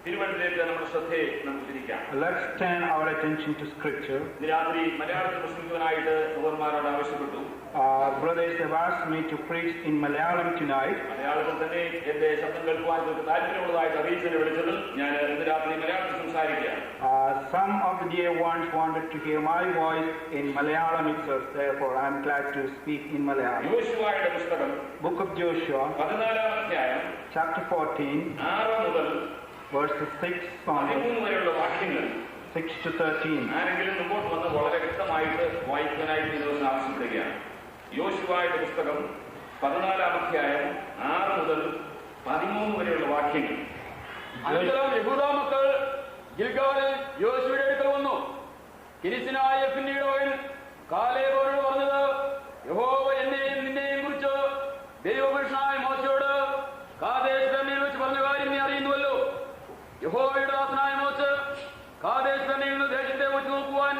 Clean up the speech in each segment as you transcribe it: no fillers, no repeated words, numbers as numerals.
Let's turn our attention to scripture. Brothers have asked me to preach in Malayalam tonight. Some of the dear ones wanted to hear my voice in Malayalam itself, therefore I am glad to speak in Malayalam. Book of Joshua, chapter 14, verses 6 to 13. യോശുവയുടെ പുസ്തകം 14-ാം അധ്യായം 6 മുതൽ 13 വരെയുള്ള വാക്യങ്ങൾ. അനന്തരം യഹൂദാ മക്കൾ ഗിൽഗാലിൽ യോശുവയുടെ അടുക്കൽ വന്നു. കിരിശിനായ യെഫുന്നെയുടെ മകൻ കാലേബ് അവരോട് പറഞ്ഞത്, യഹോവ എന്നെയും നിന്നെയും കുറിച്ച് ദൈവപുരുഷനായ മോശയോട് കാദേശ് ബർന്നയിൽ വെച്ച് പറഞ്ഞ കാര്യം നീ അറിയുന്നുവല്ലോ. യഹോവയുടെ ദാസനായ മോശ കാദേശ് ബർന്നയിൽ നിന്ന് ദേശത്തെ വെച്ച് നോക്കുവാൻ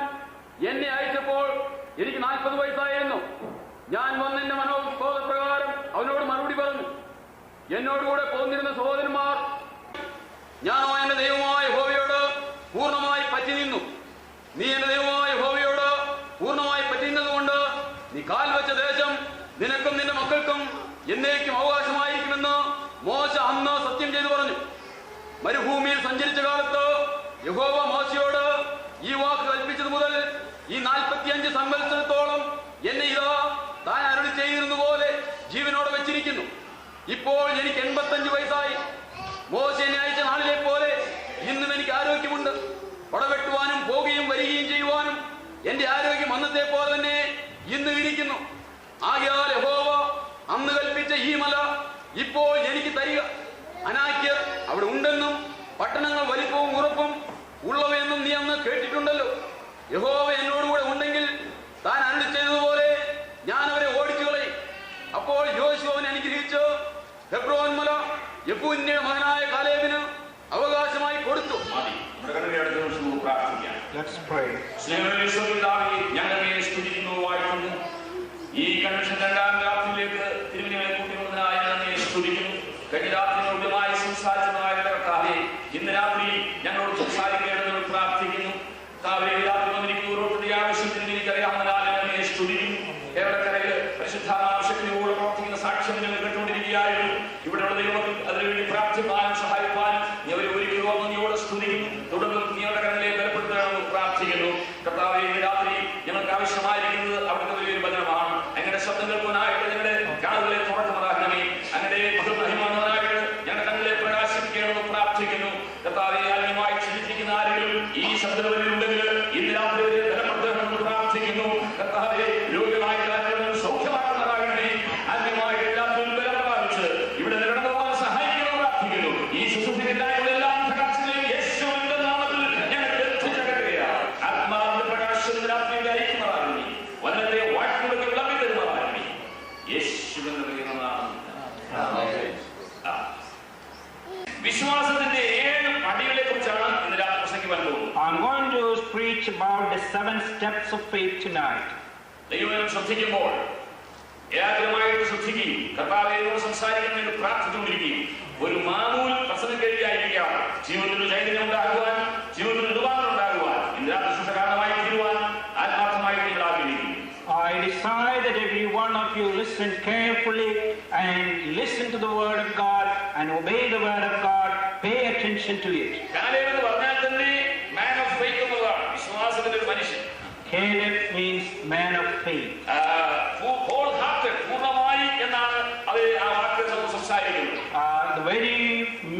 എന്നെ അയച്ചപ്പോൾ എനിക്ക് 40 വയസ്സായിരുന്നു. ഞാൻ വന്നെന്റെ മനോബോധപ്രകാരം അവനോട് മറുപടി പറഞ്ഞു. എന്നോടുകൂടെ പോന്നിരുന്ന സഹോദരന്മാർ ഞാനോ എന്റെ ദൈവമായ യഹോവയോട് പൂർണ്ണമായി പറ്റി നിന്നു. നീ എന്റെ ദൈവമായ യഹോവയോട് പൂർണ്ണമായി പറ്റിയുന്നതുകൊണ്ട് നീ കാൽ വെച്ച ദേശം നിനക്കും നിന്റെ മക്കൾക്കും എന്നേക്കും അവകാശമായിരിക്കുമെന്ന് മോശ അന്ന് സത്യം ചെയ്തു പറഞ്ഞു. മരുഭൂമിയിൽ സഞ്ചരിച്ച കാലത്ത് യഹോവ മോശയോട് ഈ വാക്ക് കൽപ്പിച്ചത് മുതൽ ഈ 45 സംവത്സരത്തോളം എന്നെ ഇതാ താൻ അരുളി ചെയ്തിരുന്ന പോലെ ജീവനോടെ വെച്ചിരിക്കുന്നു. ഇപ്പോൾ എനിക്ക് 85 വയസ്സായി. മോശ എന്നെ അയച്ച നാളിലെ പോലെ ഇന്നും എനിക്ക് ആരോഗ്യമുണ്ട്. പടവെട്ടുവാനും പോകുകയും വരികയും ചെയ്യുവാനും എന്റെ ആരോഗ്യം അന്നത്തെ പോലെ തന്നെ ഇന്നും ഇരിക്കുന്നു. ആകയാൽ യഹോവ അന്ന് കൽപ്പിച്ച ഈ മല ഇപ്പോൾ എനിക്ക് തരിക. അനാക്യർ അവിടെ ഉണ്ടെന്നും പട്ടണങ്ങൾ വലിപ്പവും ഉറപ്പും ഉള്ളവയെന്നും നീ അന്ന് കേട്ടിട്ടുണ്ടല്ലോ. യഹോവ എന്നോടുകൂടെ ഉണ്ടെങ്കിൽ താൻ അരുളി ചെയ്തതുപോലെ ഞാൻ അവരെ ഓടിച്ചു കളയും. അപ്പോൾ യോശുവനെ അനുഗ്രഹിച്ച് ഹെബ്രോൻ മല യെഫുന്നെയുടെ മകനായ കാലേബിന് അവകാശമായി കൊടുത്തു. Let's pray. ഈ കൺവെൻഷൻ 2-ാം രാത്രിയിലേക്ക് തിരുവനന്തപുരം കൂട്ടിവന്നതിനായി ഞങ്ങളെ സ്തുതിക്കുന്നു. കഴിഞ്ഞ രാത്രിയോടുമായി സംസാരിച്ചതായ കർത്താവേ, ഇന്ന് രാത്രി ഞങ്ങളോട് സംസാരിക്കേണ്ടതെന്ന് പ്രാർത്ഥിക്കുന്നു. ആവശ്യത്തിന് എനിക്കറിയാവുന്നതിനാൽ ഞങ്ങളെ സ്തുതിക്കുന്നു. കേരളക്കരയിൽ പരിശുദ്ധാത്മാശക്തിയോട് പ്രവർത്തിക്കുന്ന സാക്ഷ്യം ഞങ്ങൾ കേട്ടുകൊണ്ടിരിക്കുകയായിരുന്നു. ഇവിടെയുള്ള ദൈവത്തിൽ അതിനുവേണ്ടി പ്രാർത്ഥിക്കാനും സഹായിക്കാനും നീ അവരെ ഒരുക്കുകയോ നീയോട് സ്തുതിക്കുന്നു. തുടർന്നും നീയുടെ കരങ്ങളിലേക്ക് ബലപ്പെടുത്തണമെന്ന് പ്രാർത്ഥിക്കുന്നു. കർത്താവേ, ഇന്ന് രാത്രി ഞങ്ങൾക്ക് ആവശ്യമായിരിക്കുന്നത് അവിടുത്തെ വലിയൊരു ബന്ധനമാണ്. അങ്ങനെ ശബ്ദം കേൾക്കുവാനായിട്ട് ഞങ്ങളുടെ കാതുകളെ തുറക്കുന്നതാകണമേ. അങ്ങനെ മഹിമാനായിട്ട് ഞങ്ങളുടെ കണ്ണിലെ പ്രകാശിപ്പിക്കണമെന്ന് പ്രാർത്ഥിക്കുന്നു. കർത്താവേ, ആത്മീയമായി ചിന്തിച്ചിരിക്കുന്ന ആരെങ്കിലും ഈ ശബ്ദങ്ങളിലുണ്ടെങ്കിൽ ഇന്ന് രാത്രി ബലപ്പെടുത്തണമെന്ന് പ്രാർത്ഥിക്കുന്നു. കർത്താവേ, രോഗികളായ സൗഖ്യമാക്കുന്നതാകണമേ. ആത്മീയമായിട്ട് എല്ലാത്തിനും ബലം പ്രാപിച്ച് ഇവിടെ നിരന്തരം സഹായിക്കണം പ്രാർത്ഥിക്കുന്നു. ഈ ശുശ്രൂഷകരായുള്ള പ്രകാശത്തിലേക്ക് യേശുവിന്റെ നാമത്തിൽ ഞങ്ങൾ എത്തിച്ചേരുകയാണ്. ആത്മാവിന്റെ പ്രകാശം രാത്രിയുടെ അയക്കുന്നതാകണമേ. വനത്തെ വാക്കുകളൊക്കെ വിളമ്പി തരുന്നതാകണമേ. യേശുവിന്റെ നാമത്തിൽ വിശ്വാസത്തിന്റെ 7 പടികളെ കുറിച്ചാണ് ഇന്ന് രാത്രി പ്രസംഗിക്കാൻ പോകുന്നത്. I'm going to preach about the 7 steps of faith tonight. ദൈവം ശ്രദ്ധിക്കുമ്പോൾ ഏകാഗ്രമായിട്ട് ശ്രദ്ധിക്കുകയും കർത്താവിനോട് സംസാരിക്കുന്നതിന് പ്രാർത്ഥിച്ചുകൊണ്ടിരിക്കുകയും ഒരു മാമൂൽ പ്രസംഗം കഴിയായിരിക്കാം ജീവിതത്തിൽ ചൈതന്യം ഉണ്ടാകുവാൻ, ജീവിതത്തിൽ രൂപാന്തരം ഉണ്ടാകുവാൻ, ഇന്ന് രാത്രി ശുശ്രൂഷ കാരണമായി തീരുവാൻ ആത്മാർത്ഥമായിട്ട് നിങ്ങൾ ആഗ്രഹിക്കുന്നു. I decide that every one of you listen carefully and listen to the word of God and obey the word of God. Pay attention to it. Caleb എന്ന് പറഞ്ഞാൽ തന്നെ man of faith എന്നുള്ളതാണ്, വിശ്വാസത്തിന്റെ ഒരു മനുഷ്യൻ. Caleb means man of faith. Wholehearted, പൂർണ്ണമായി എന്നാണ് അത് ആ വാക്കിൽ സംസാരിക്കുന്നത്. The very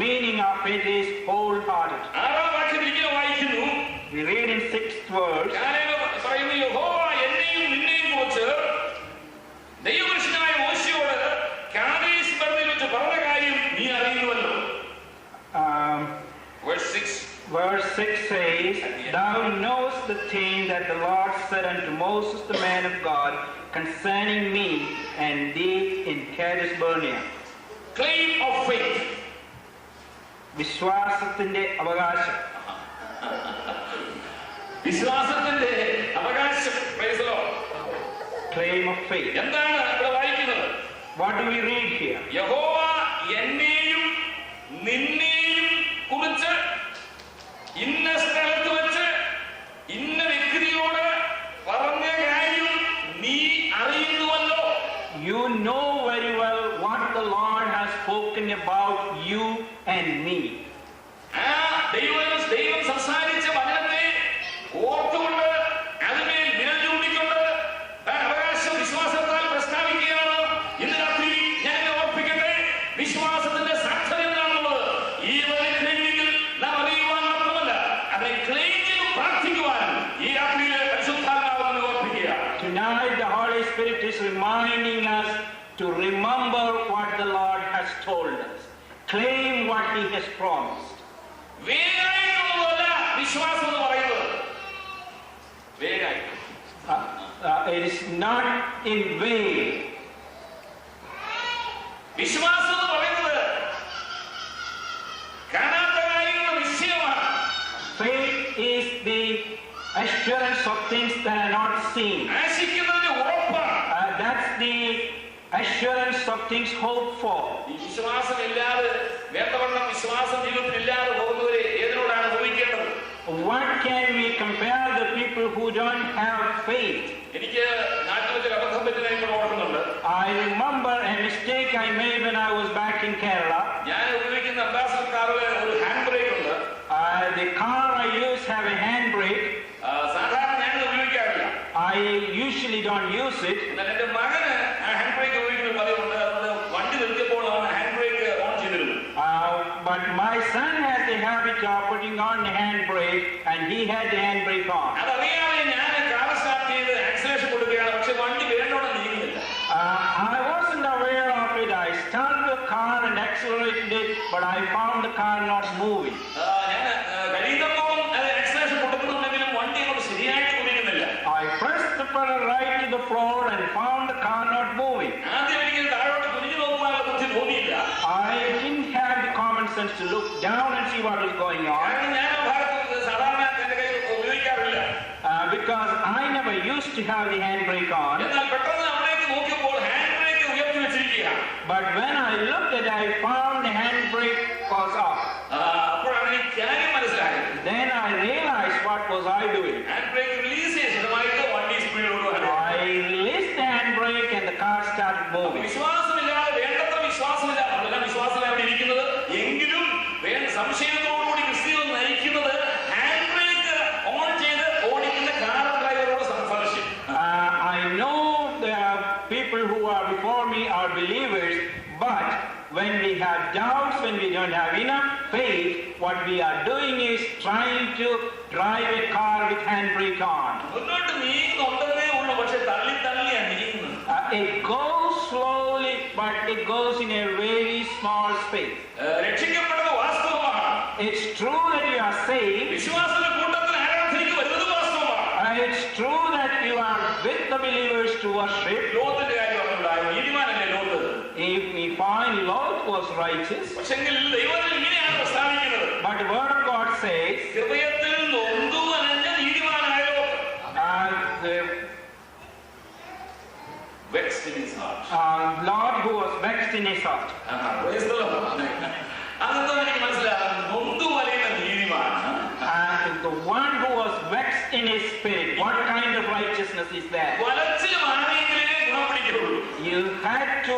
meaning of it is wholehearted. 6-ാം വാക്യത്തിൽ ഇങ്ങനെ വായിക്കുന്നു. We read in 6th verse. Caleb പറയുന്നു, യഹോവ എന്നെയും നിന്നെയും കുറിച്ച് ദൈവപുരുഷനായ മോശയോട് കാദേശ് ബർന്നയിൽ വെച്ച് പറഞ്ഞ കാര്യം നീ അറിയുന്നുവല്ലോ. Verse 6 says, Thou knowest the thing that the Lord said unto Moses the man of God concerning me and thee in Kadesh Barnea. Claim of faith. വിശ്വാസത്തിന്റെ അവകാശം. വിശ്വാസത്തിന്റെ അവകാശം. Praise the Lord. Claim of faith. എന്താണ് ഇവിടെ വായിക്കുന്നത്? What do we read here? യഹോവ എന്നെയും നിന്നെയും കുറിച്ച് and me. ദൈവം സംസാരിച്ച വചനത്തെ ഓർത്തുകൊണ്ട് അതിന്മേൽ വിരൽ ചൂണ്ടിക്കൊണ്ട് അവകാശം വിശ്വാസത്താൽ പ്രസ്താവിക്കുകയാണ്. ഇന്ന് രാത്രി ഞാൻ ഓർപ്പിക്കട്ടെ, വിശ്വാസത്തിന്റെ സാധ്യത എന്താണുള്ളത് ഈ വചനത്തിൽ നാം അറിയുവാൻ മാത്രമല്ല അതിനെ ക്ലെയിം ചെയ്ത് പ്രാർത്ഥിക്കുവാനും ഈ രാത്രിയിൽ പരിശുദ്ധാത്മാവിനെ ഓർപ്പിക്കുക. Tonight the Holy Spirit is reminding us to remember what the Lord has told us. Claim what He has promised. വേഗമായിട്ടുള്ളതല്ല വിശ്വാസം എന്ന് പറയുന്നത്. It is not in vain. വിശ്വാസം എന്ന് പറയുന്നത് കാണാത്ത കാര്യങ്ങളുടെ നിശ്ചയമാണ്. Faith is the assurance of things that are not seen. ആശിക്കുന്നതിന്റെ ഉറപ്പാണ്. That's the assurance of things hoped for. ഈ വിശ്വാസമില്ലാതെ വേണ്ടവണ്ണം വിശ്വാസം ജീവിതത്തിൽ ഇല്ലാതെ പോകുന്നവരെ ഏതിനോടാണ് ഉപയോഗിക്കേണ്ടത്? What can we compare the people who don't have faith? എനിക്ക് നാട്ടിൽ വെച്ചൊരു അബദ്ധം പറ്റുന്ന ഇപ്പോൾ ഓർക്കുന്നുണ്ട്. I remember a mistake I made when I was back in Kerala. ഞാൻ ഉപയോഗിക്കുന്ന അംബാസഡർ കാറിൽ ഒരു ഹാൻഡ് ബ്രേക്ക് ഉണ്ട്. The car I use have a handbrake. സാധാരണ ഞാനത് ഉപയോഗിക്കാറില്ല. I usually don't use it. എന്നാൽ എന്റെ മകന് ആ ഹാൻഡ് ബ്രേക്ക് ഉപയോഗിക്കുന്ന പതിവുണ്ട്. അതുകൊണ്ട് വണ്ടി നിർത്തിയപ്പോൾ അവൻ ഹാൻഡ് ബ്രേക്ക് ഓൺ ചെയ്തിരുന്നു. But my son has the habit of putting on the handbrake, and he had the handbrake on. അതറിയാതെ ഞാൻ കാർ സ്റ്റാർട്ട് ചെയ്ത് ആക്സിലേഷൻ കൊടുക്കുകയാണ്. പക്ഷെ വണ്ടി വേണ്ടോടെ നീങ്ങുന്നില്ല. I wasn't aware of it. I started the car and accelerated it, but I found the car not moving. ഞാൻ കഴിയുന്നപ്പോഴും acceleration കൊടുക്കുന്നുണ്ടെങ്കിലും വണ്ടി അങ്ങോട്ട് ശരിയായിട്ട് കുടിക്കുന്നില്ല. I pressed the pedal right to the floor and found the car not moving. ആദ്യം എനിക്ക് താഴോട്ട് കുനിഞ്ഞു നോക്കുവാനുള്ള ബുദ്ധി തോന്നിയില്ല. I didn't have the common sense to look down and see what was going on. കാരണം ഞാൻ ഭാരതത്തിൽ സാധാരണ എന്റെ കയ്യിൽ ഉപയോഗിക്കാറില്ല. Because I never used to have the handbrake on. എന്നാൽ പെട്ടെന്ന് അവിടേക്ക് നോക്കിയപ്പോൾ ഹാൻഡ് ബ്രേക്ക് ഉയർത്തി വെച്ചിരിക്കുകയാണ്. But when I looked at it, I found the handbrake was off. അപ്പോഴാണ് എനിക്ക് കാര്യം മനസ്സിലായത്. Then I realized what was I doing. Hand brake release ചെയ്ത ശേഷമായിട്ട് വണ്ടി സ്പീഡിലോട്ട് I released the handbrake and the car started moving. വിശ്വാസമില്ലാതെ വേണ്ടത്ര വിശ്വാസമില്ല. അതെല്ലാം വിശ്വാസമില്ല അവിടെ ഇരിക്കുന്നത്. എങ്കിലും സംശയത്തോടുകൂടി ക്രിസ്ത്യൻ നയിക്കുന്നത് ഹാൻഡ് ബ്രേക്ക് ഓൺ ചെയ്ത് ഓടിക്കുന്ന കാർ ഡ്രൈവറോട് സംസാരിച്ചു. I know there are people who are before me are believers, but when we have doubts, when we don't have enough faith, what we are doing is trying to drive a car with handbrake on. മുന്നോട്ട് നീങ്ങുന്നുണ്ടെന്നേ ഉള്ളൂ, പക്ഷെ തള്ളി തള്ളിയാണ് നീങ്ങുന്നത്. It goes slowly, but it goes in a very small space. രക്ഷിക്കപ്പെടുന്നത് വാസ്തവമാണ്. It's true that you are saved. വിശ്വാസത്തിന്റെ കൂട്ടത്തിൽ ആരാധനയ്ക്ക് വരുന്നത് വാസ്തവമാണ്. It's true that you are with the believers to worship. ലോകത്തിന്റെ കാര്യം പറഞ്ഞുണ്ടായി. നീതിമാനല്ലേ ലോകത്ത്. If we find Lot was righteous, പക്ഷെങ്കിൽ ദൈവത്തിൽ ഇങ്ങനെയാണ് പ്രസ്താവിക്കുന്നത്. but the word of God says, ഹൃദയത്തിൽ നൊന്തു വലഞ്ഞ നീതിമാനായ ലോകത്ത്. Vexed in his heart. Lord who was vexed in his heart. Praise the Lord. അതെന്താ എനിക്ക് മനസ്സിലാകും? നൊന്തു വലയുന്ന നീതിമാൻ. The one who was vexed in his spirit. What kind of righteousness is that? വലച്ചിലും ആരെയെങ്കിലേ ഗുണം പിടിക്കുള്ളൂ. You had to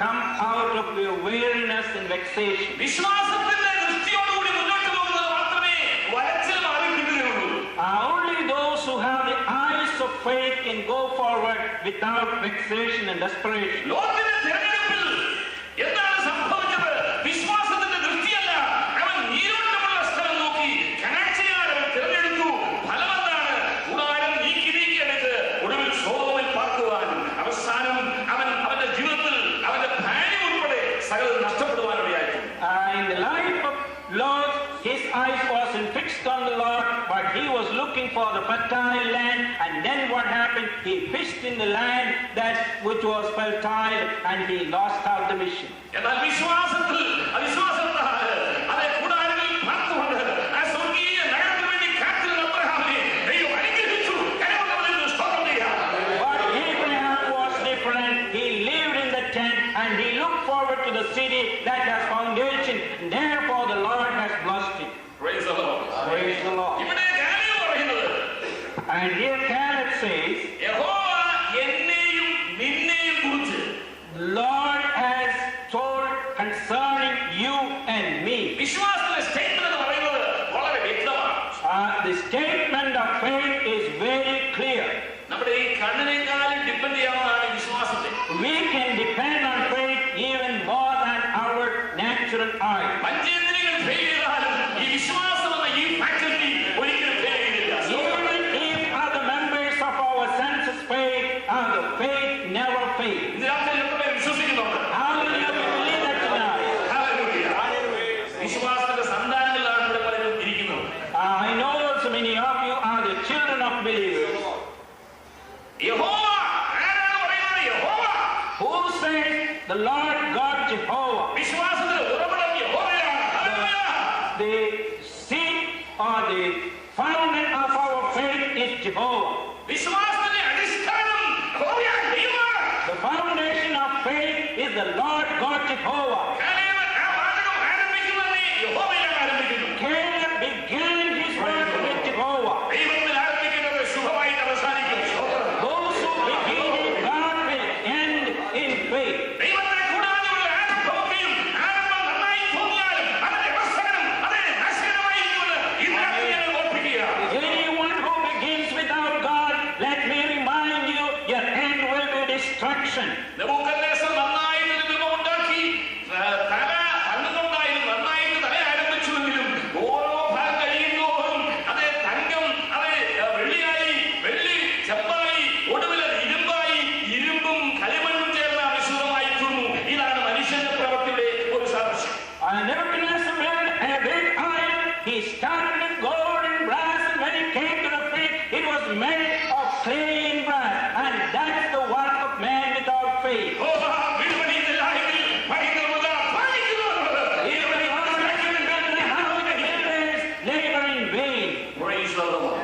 come out of your weariness and vexation. വിശ്വാസത്തിന്റെ ദൃഷ്ടിയോടുകൂടി മുന്നോട്ട് പോകുന്നത് മാത്രമേ വലച്ചിലും ആരും കിട്ടുകയുള്ളൂ. Only those who have the eyes of faith can go forward without vexation and desperation. ലോകത്തിന്റെ തിരഞ്ഞെടുപ്പിൽ എന്താണ് സംഭവിച്ചത്? വിശ്വാസത്തിന്റെ ദൃഷ്ടിയല്ല. അവൻ നീരോട്ടമുള്ള സ്ഥലം നോക്കി കനാഴ്ചയാൽ അവൻ തിരഞ്ഞെടുത്തു. ഫലമെന്താണ്? കൂടാരം നീക്കി എടുത്ത് ഒടുവിൽ സോദോമിൽ പാർക്കുവാൻ. അവസാനം അവന്റെ ജീവിതത്തിൽ അവന്റെ ഭാര്യ ഉൾപ്പെടെ സകലം നഷ്ടപ്പെടുവാനിടയായി. In the life of Lot, his eyes wasn't fixed on the Lord, but he was looking for the fertile land. And then what happened? He fished in the land that which was fertile, and he lost out the mission. എന്നാൽ വിശ്വാസത്തിൽ അവിശ്വാസത്താൽ അതേ കൂടാരങ്ങളിൽ പാർത്തുകൊണ്ട് ആ സ്വർഗീയ നഗരത്തിന് വേണ്ടി കാത്തിരുന്ന അബ്രഹാമിനെ ദൈവം അനുഗ്രഹിച്ചു. കരമുള്ളവരെന്ന് സ്തോത്രം ചെയ്യാം. But Abraham was different. He lived in the tent, and he looked forward to the city that has foundation. And therefore the Lord has blessed him. Praise the Lord. Praise the Lord. ഇവിടെ കാര്യം പറയുന്നത്, And here Caleb says, യഹോവ എന്നെയും നിന്നെയും കുറിച്ച് Lord has told concerning the Lord God Jehovah. The seat or the fountain of our faith is Jehovah. The foundation of faith is the Lord God Jehovah. Caleb began his work with Jehovah. Those who begin in God will end in faith. Anyone who begins without God, let me remind you, your end will be destruction. And Nebuchadnezzar built a big idol. He started with gold and brass, and when it came to the faith, it was made of clay and brass. And that's the work of man without faith. Even the architect and builder, how the builders labor in vain. Praise the Lord.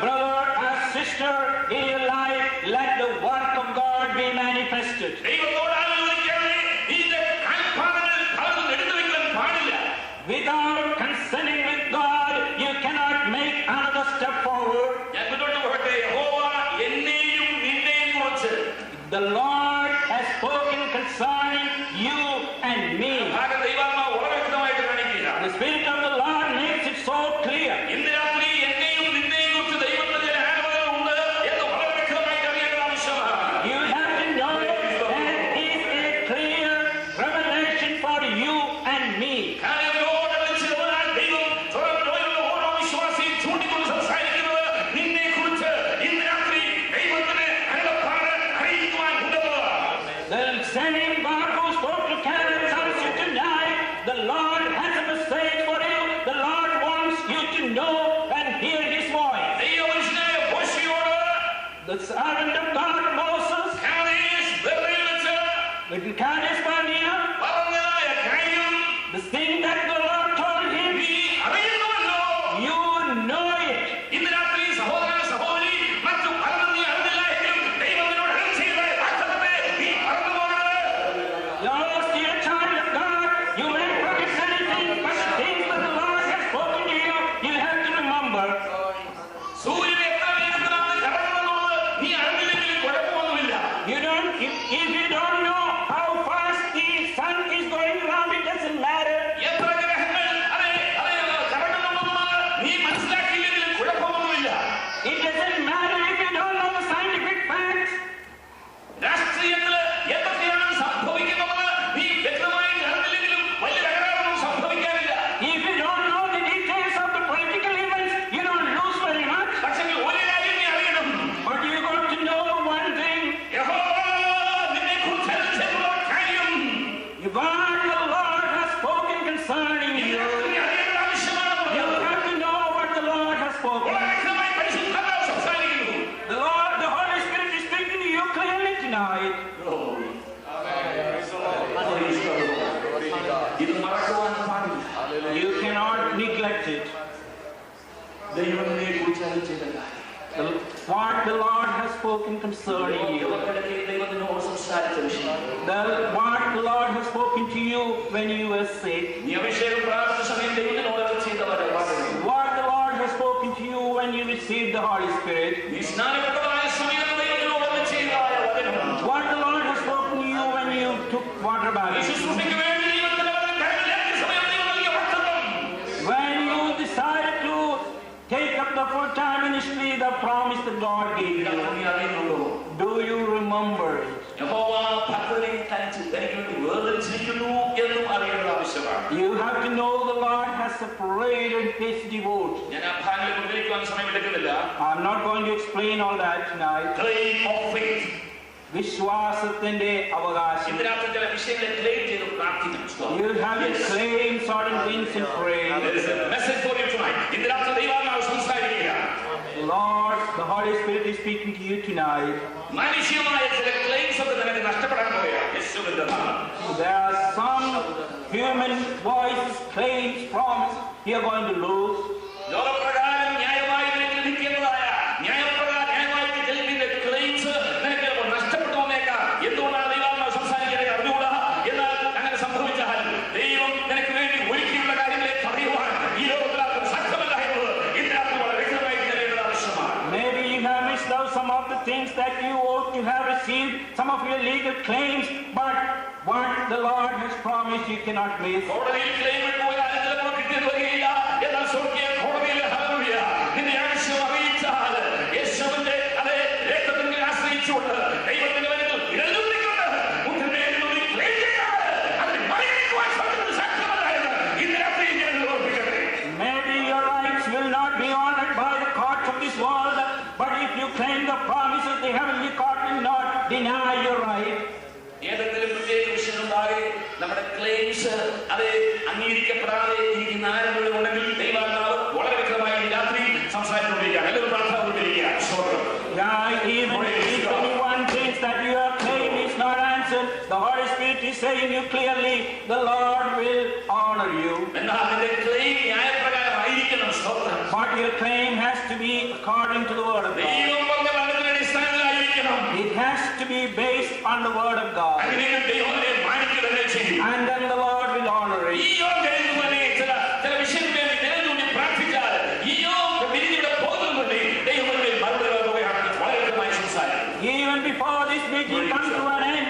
Brother or sister, in your life, let the work of God be manifested. Without concerning with God, you cannot make another step forward. The Lord has spoken concerning you and me. The Spirit of the Lord makes it so clear. You have to know there is a clear revelation for you and me. The same God who spoke to Caleb tells you tonight, the Lord has a message for you. The Lord wants you to know and hear His voice. The servant of God, Moses, with Kadesh Barnea, the thing that the Lord told him, you know it. You're still a child of God. You may forget anything, but the things that the Lord has spoken to you, you have to remember. If you don't know how fast the sun is going around, it doesn't matter. It doesn't matter if you don't know the scientific facts. If you don't know the details of the political events, you don't lose very much. But you got to know one thing. God the Lord has spoken concerning you. You have to know what the Lord has spoken. The Holy Spirit is speaking to you clearly tonight. You cannot neglect it. What the Lord has spoken concerning you. What the Lord has spoken to you when you were sick. What the Lord has spoken to you when you received the Holy Spirit. What the Lord has spoken to you when you took water baptism. When you decided to take up the full-time ministry, the promise that God gave you. Do you remember it? You have to know the Lord has separated His devotion. I'm not going to explain all that tonight. Claim of faith. വിശ്വാസത്തിന്റെ അവകാശം. You have to claim certain things in prayer. There is a message for you tonight. Lord, the Holy Holy Spirit is speaking to you tonight. മനുഷ്യമായ ചില claims ഒക്കെ നിനക്ക് നഷ്ടപ്പെടാൻ പോവുകയാണ് യേശുവിന്റെ നാമത്തിൽ. There are some human voices, claims, promises you are going to lose. ലോകപ്രകാരം ന്യായമായി നിനക്ക് ലഭിക്കേണ്ടതായ ന്യായമായി ലഭിക്കുന്ന ക്ലെയിംസ് നിനക്ക് നഷ്ടപ്പെട്ടു വന്നേക്കാം. എന്തുകൊണ്ടാണ് ദൈവം സംസാരിക്കുന്നത് അറിഞ്ഞുകൂടാ. എന്നാൽ അങ്ങനെ സംഭവിച്ചാൽ ദൈവം നിനക്ക് വേണ്ടി ഒരുക്കിയുള്ള കാര്യങ്ങളെ പറയുവാൻ ഈ ലോകത്തിൽ ആർക്കും സാധ്യമല്ല എന്നത് ഇതിനകത്ത് വളരെ വ്യക്തമായി അറിയേണ്ടത് ആവശ്യമാണ്. Maybe you have missed out some of the things that you ought to have received, some of your legal claims, but what the Lord has promised you cannot miss. കോടതിയിൽ ക്ലെയിം പോയാൽ ചിലപ്പോൾ കിട്ടിയത് വരികയില്ല. എന്നാൽ സ്വർഗ്ഗീയ കോടതിയിൽ ഹല്ലേലൂയ നിന്റെ ആവശ്യം അറിയിച്ചാൽ യേശുവിന്റെ അതേ രക്തത്തിൽ ആശ്രയിച്ചുകൊണ്ട് ദൈവത്തിന്റെ വചനത്തിൽ എഴുതിയിട്ടുണ്ട്. മുദ്രമേലുള്ളിൽ ക്ലെയിം ചെയ്താൽ അതിന് മറികടക്കുവാൻ സാധിക്കുന്നത് സാധ്യമല്ല എന്ന് ഇന്ന് രാത്രി ഞാൻ ഓർമ്മിക്കട്ടെ. Maybe your rights will not be honored by the courts of this world, but if you claim the promises, the heavenly court will not deny your right. ഏതെങ്കിലും പ്രത്യേക വിഷയമുണ്ടാകെ നമ്മുടെ ക്ലെയിംസ് അത് അംഗീകരിക്കപ്പെടാതെ ഇരിക്കുന്ന ആരെങ്കിലും ഉണ്ടെങ്കിൽ ദൈവാത്മാവ് വളരെ വ്യക്തമായി രാത്രി സംസാരിച്ചുകൊണ്ടിരിക്കുകയാണ്. എല്ലാവരും പ്രാർത്ഥനകൊണ്ടിരിക്കുക. Even if anyone thinks that your claim is not answered, the Holy Spirit is saying you clearly, the Lord will honor you. എന്നാൽ നിന്റെ ക്ലെയിം ന്യായപ്രകാരമായിരിക്കണം. സ്തോത്രം. But your claim has to be according to the word of God. ദൈവം പറഞ്ഞ വചനത്തിന്റെ അടിസ്ഥാനത്തിലായിരിക്കണം. It has to be based on the word of God. അങ്ങനെയെങ്കിൽ ദൈവം അതിനെ മാനിക്കുക തന്നെ ചെയ്യും. And then the Lord will honor it. ഈ യോഗയിൽ തന്നെ ചില വിഷയത്തിൽ നിലനിൽക്കി പ്രാർത്ഥിച്ചാൽ ഈ യോഗ വിധിയുടെ ബോധം കൊണ്ട് ദൈവത്തിന്റെ മറുപടി പറയുകയാണെങ്കിൽ വളരെ വ്യക്തമായി സംസാരിക്കും. Even before this meeting comes to an end,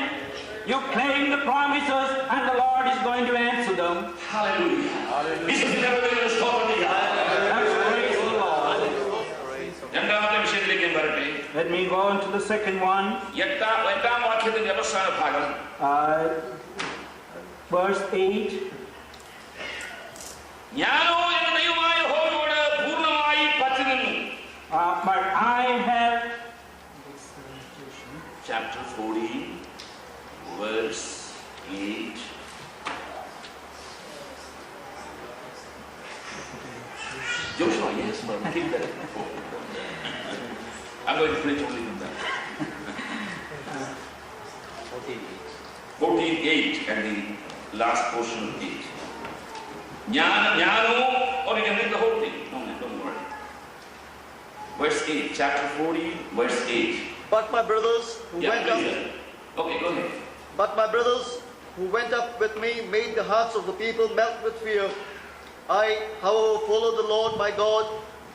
you claim the promises and the Lord is going to answer them. Hallelujah. വിശ്വസിക്കുന്നവരുടെ സ്തോത്രം ചെയ്യുക. Let's praise the Lord. രണ്ടാമത്തെ വിഷയത്തിലേക്ക് ഞാൻ വരട്ടെ. Let me go on to the second one. എട്ടാം വാക്യത്തിന്റെ അവസാന ഭാഗം Verse 8. ഞാനോ എന്റെ ദൈവമായ യഹോവയോട് പൂർണ്ണമായി പറ്റിനിന്നു. But I have, Chapter 40, verse 8. Joshua, yes, but keep that. I'm going to preach only from that. 14:8 and the last portion of 8. Jnano, or you can read the whole thing. No, don't worry. Verse 8, chapter 40, verse 8. But my brothers who went up, Okay, go ahead. but my brothers who went up with me made the hearts of the people melt with fear. I, however, followed the Lord my God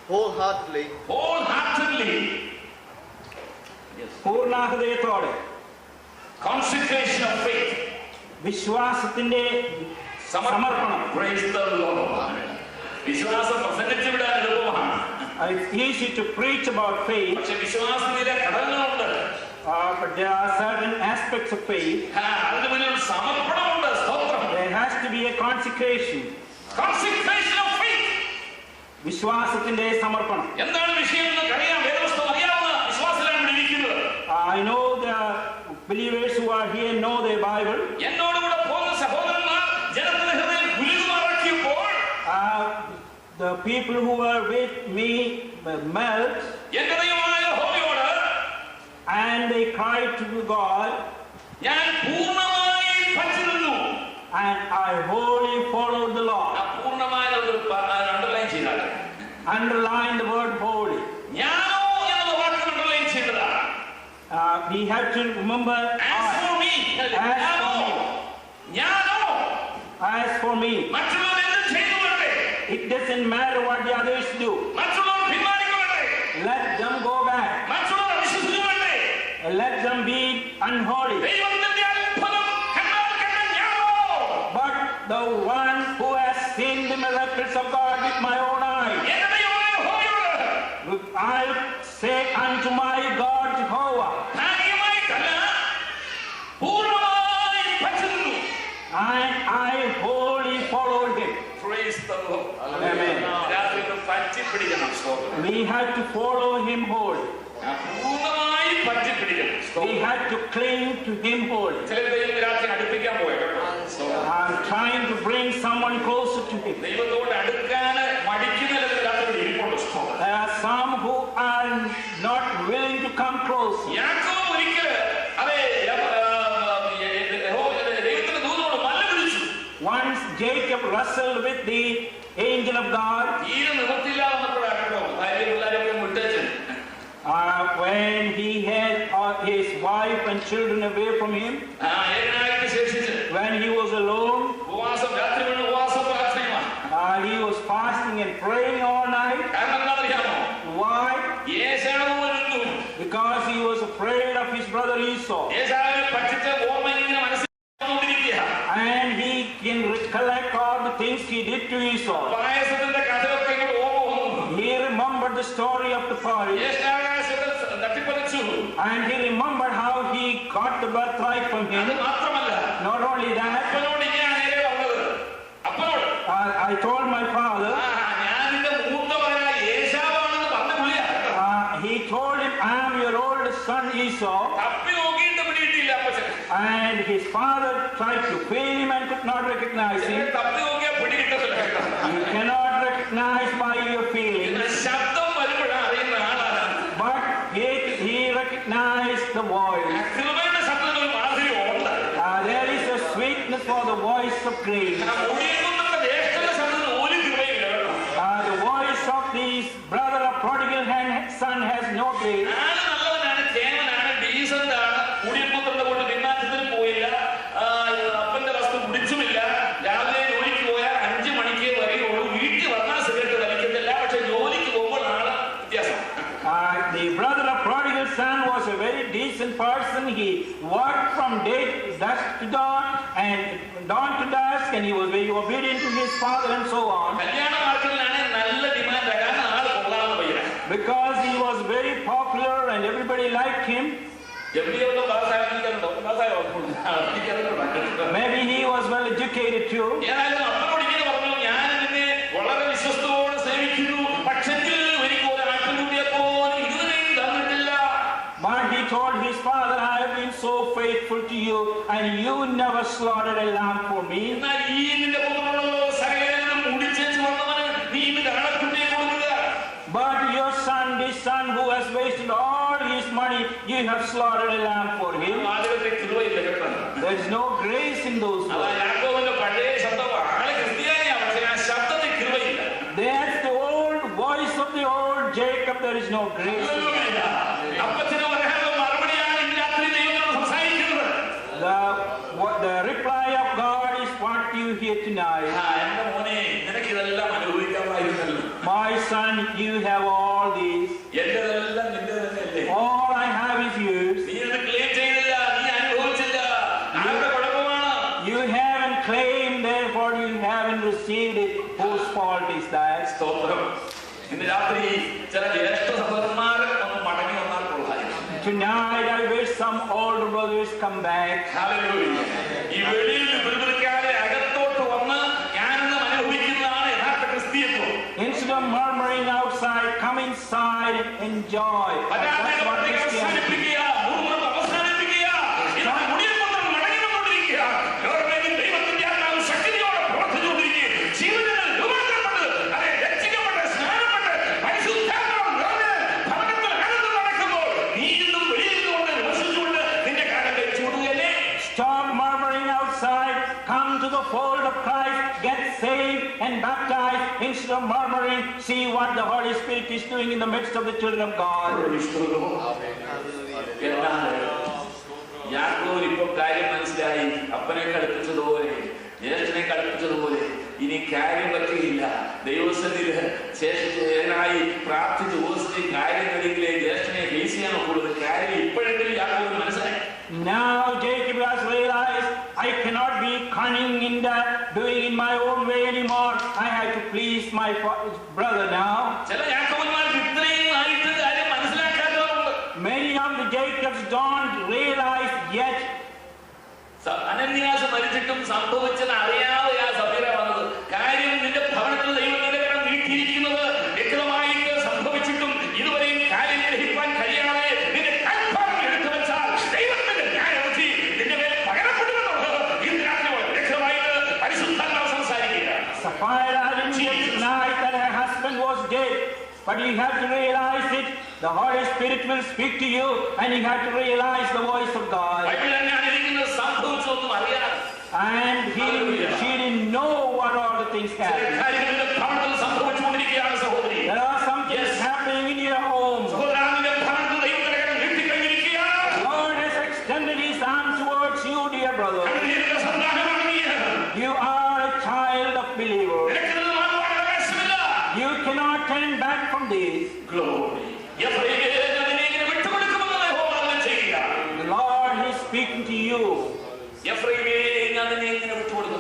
wholeheartedly. Wholeheartedly. Yes. പൂർണ്ണഹൃദയത്തോടെ Consecration of faith. വിശ്വാസത്തിന്റെ സമർപ്പണം. Praise the Lord. വിശ്വാസം പ്രസംഗിച്ചു വിടാൻ എളുപ്പമാണ്. It's easy to preach about faith, പക്ഷേ വിശ്വാസത്തിലെ ഘടകങ്ങളുണ്ട്. but there are certain aspects of faith. അതിന് മുന്നിൽ സമർപ്പണമുണ്ട്. സ്തോത്രം. There has to be a consecration. Consecration of faith. വിശ്വാസത്തിന്റെ സമർപ്പണം. എന്താണ് വിഷയം എന്ന് അറിയാം. വേദപുസ്തകം അറിയാവുന്ന വിശ്വാസത്തിലാണ് ഇരിക്കുന്നത്. I know the believers who are here know their Bible. എന്നോടുകൂടെ പോകുന്ന സഹോദരന്മാർ ജനത്തിന്റെ ഹൃദയം ഗുരുകുമാറാക്കിയപ്പോൾ The people who were with me melt, എന്റെ ദൈവമായ യഹോവയോട് and they cried to God, ഞാൻ പൂർണ്ണമായി പറ്റിനിന്നു. and I wholly followed the Lord. പൂർണ്ണമായ അണ്ടർലൈൻ ചെയ്താൽ Underline the word holy. ഞാനോ എന്ന വാക്ക് അണ്ടർലൈൻ ചെയ്തതാണ്. We have to remember As for me. ഞാനോ as for me. മറ്റുള്ളവർ എന്ത് ചെയ്തു വരട്ടെ. It doesn't matter what the others do. മറ്റുള്ളവർ പിന്മാറിക്കൊള്ളട്ടെ. Let them go back. മറ്റുള്ളവർ വിശ്വസിച്ചു വരട്ടെ. Let them be unholy. ദൈവത്തിന്റെ അത്ഭുതം കണ്ടാൽ കണ്ട ഞാനോ. But the one who has seen the miracles of God with my own eyes, എന്റെ ദൈവമായ യഹോവയോട് I say unto my God Jehovah, ഭാഗ്യമായിട്ടല്ല പൂർണ്ണമായി പറ്റിനിന്നു. and I wholly followed him. Praise the Lord. Amen. രാത്രി പറ്റിപ്പിടിക്കണം. സ്തോത്രം. We had to follow him wholly. പൂർണ്ണമായി പറ്റിപ്പിടിക്കണം. We had to cling to him wholly. ചില ദൈവം രാത്രി അടുപ്പിക്കാൻ പോയ കേട്ടോ. I'm trying to bring someone closer to him. ദൈവത്തോട് അടുക്കാൻ മടിക്കുന്ന രാത്രി ഇരിപ്പുണ്ട്. There are some who are not once Jacob wrestled with the angel of God. When he had his wife and children away from him, when he was alone, he was fasting and praying all night. Why? Because he was afraid of his brother Esau. And he can recollect all the things he did to Esau. He remembered the story of the party. And he remembered how he got the birthright from him. Not only that, I told my father, he told him, I am your oldest son Esau. And his father tried to feel him and could not recognize him. You cannot recognize by your feelings. But he recognized the voice. There is a sweetness for the voice of grace. The voice of this brother of prodigal son has no grace. The brother of prodigal son was a very decent person. He worked from dusk to dawn and dawn to dusk, and he was very obedient to his father and so on. Because he was very popular and everybody liked him. Maybe he was well educated too. But he told his father, I have been so faithful to you, and you never slaughtered a lamb for me. But your son, this son who has wasted all his money, you have slaughtered a lamb for him. There is no grace in those words. That's the old voice of the old Jacob. There is no grace. The reply of God is what you hear tonight. My son, you have all these. All I have is yours. You haven't claimed, therefore you haven't received it. Whose fault is that? Tonight I wish some older brothers come back. Instead of murmuring outside, come inside and enjoy. That's what Christianity is. Stop murmuring outside, come to the fold of Christ, get saved and baptized. Instead of murmuring, see what the Holy Spirit is doing in the midst of the children of God. ജ്യേഷ്ഠനെ കളിപ്പിച്ചതുപോലെ ഇനി കാര്യം പറ്റുകയില്ല. ദൈവസന്നിധിയിൽ ശേഷനായി പ്രാർത്ഥിച്ച് ഉപസിച്ച് കാര്യം കഴിയില്ലേ ജ്യേഷ്ഠനെ face ചെയ്യാൻ കൂടുതൽ കാര്യം ഇപ്പോഴെങ്കിലും യാക്കോബിന് മനസ്സിലായി. Now Jacob has realized I cannot be cunning in that, doing in my own way anymore. I have to please my brother now. Many of the Jacobs don't realize yet. അനന്യാസ് മരിച്ചിട്ടും സംഭവിച്ചത് അറിയാതെ ആ സഭീര വന്നത് കാര്യം നിന്റെ ഭവനത്തിൽ ദൈവത്തിന്റെ കരം നീട്ടിയിരിക്കുന്നത് വ്യക്തമായിട്ട് സംഭവിച്ചിട്ടും ഇതുവരെയും കാര്യം ഗ്രഹിക്കാൻ കഴിയാതെ നിന്റെ കൽപ്പന എടുത്തു വെച്ചാൽ ദൈവത്തിന്റെ ന്യായവിധി നിന്റെ മേൽ പകരപ്പെടുമെന്നുള്ളത് ഇന്ന് രാത്രി വ്യക്തമായിട്ട് പരിശുദ്ധാത്മാവ് സംസാരിക്കുകയാണ്. Sapphira didn't get tonight that her husband was dead, but you have to realize it. The Holy Spirit will speak to you, and you have to realize the voice of God. And she didn't know what all the things happened. There are some things happening in your home. God has extended His arm towards you, dear brother. You are a child of believer. You cannot turn back from this. The Lord is speaking to you.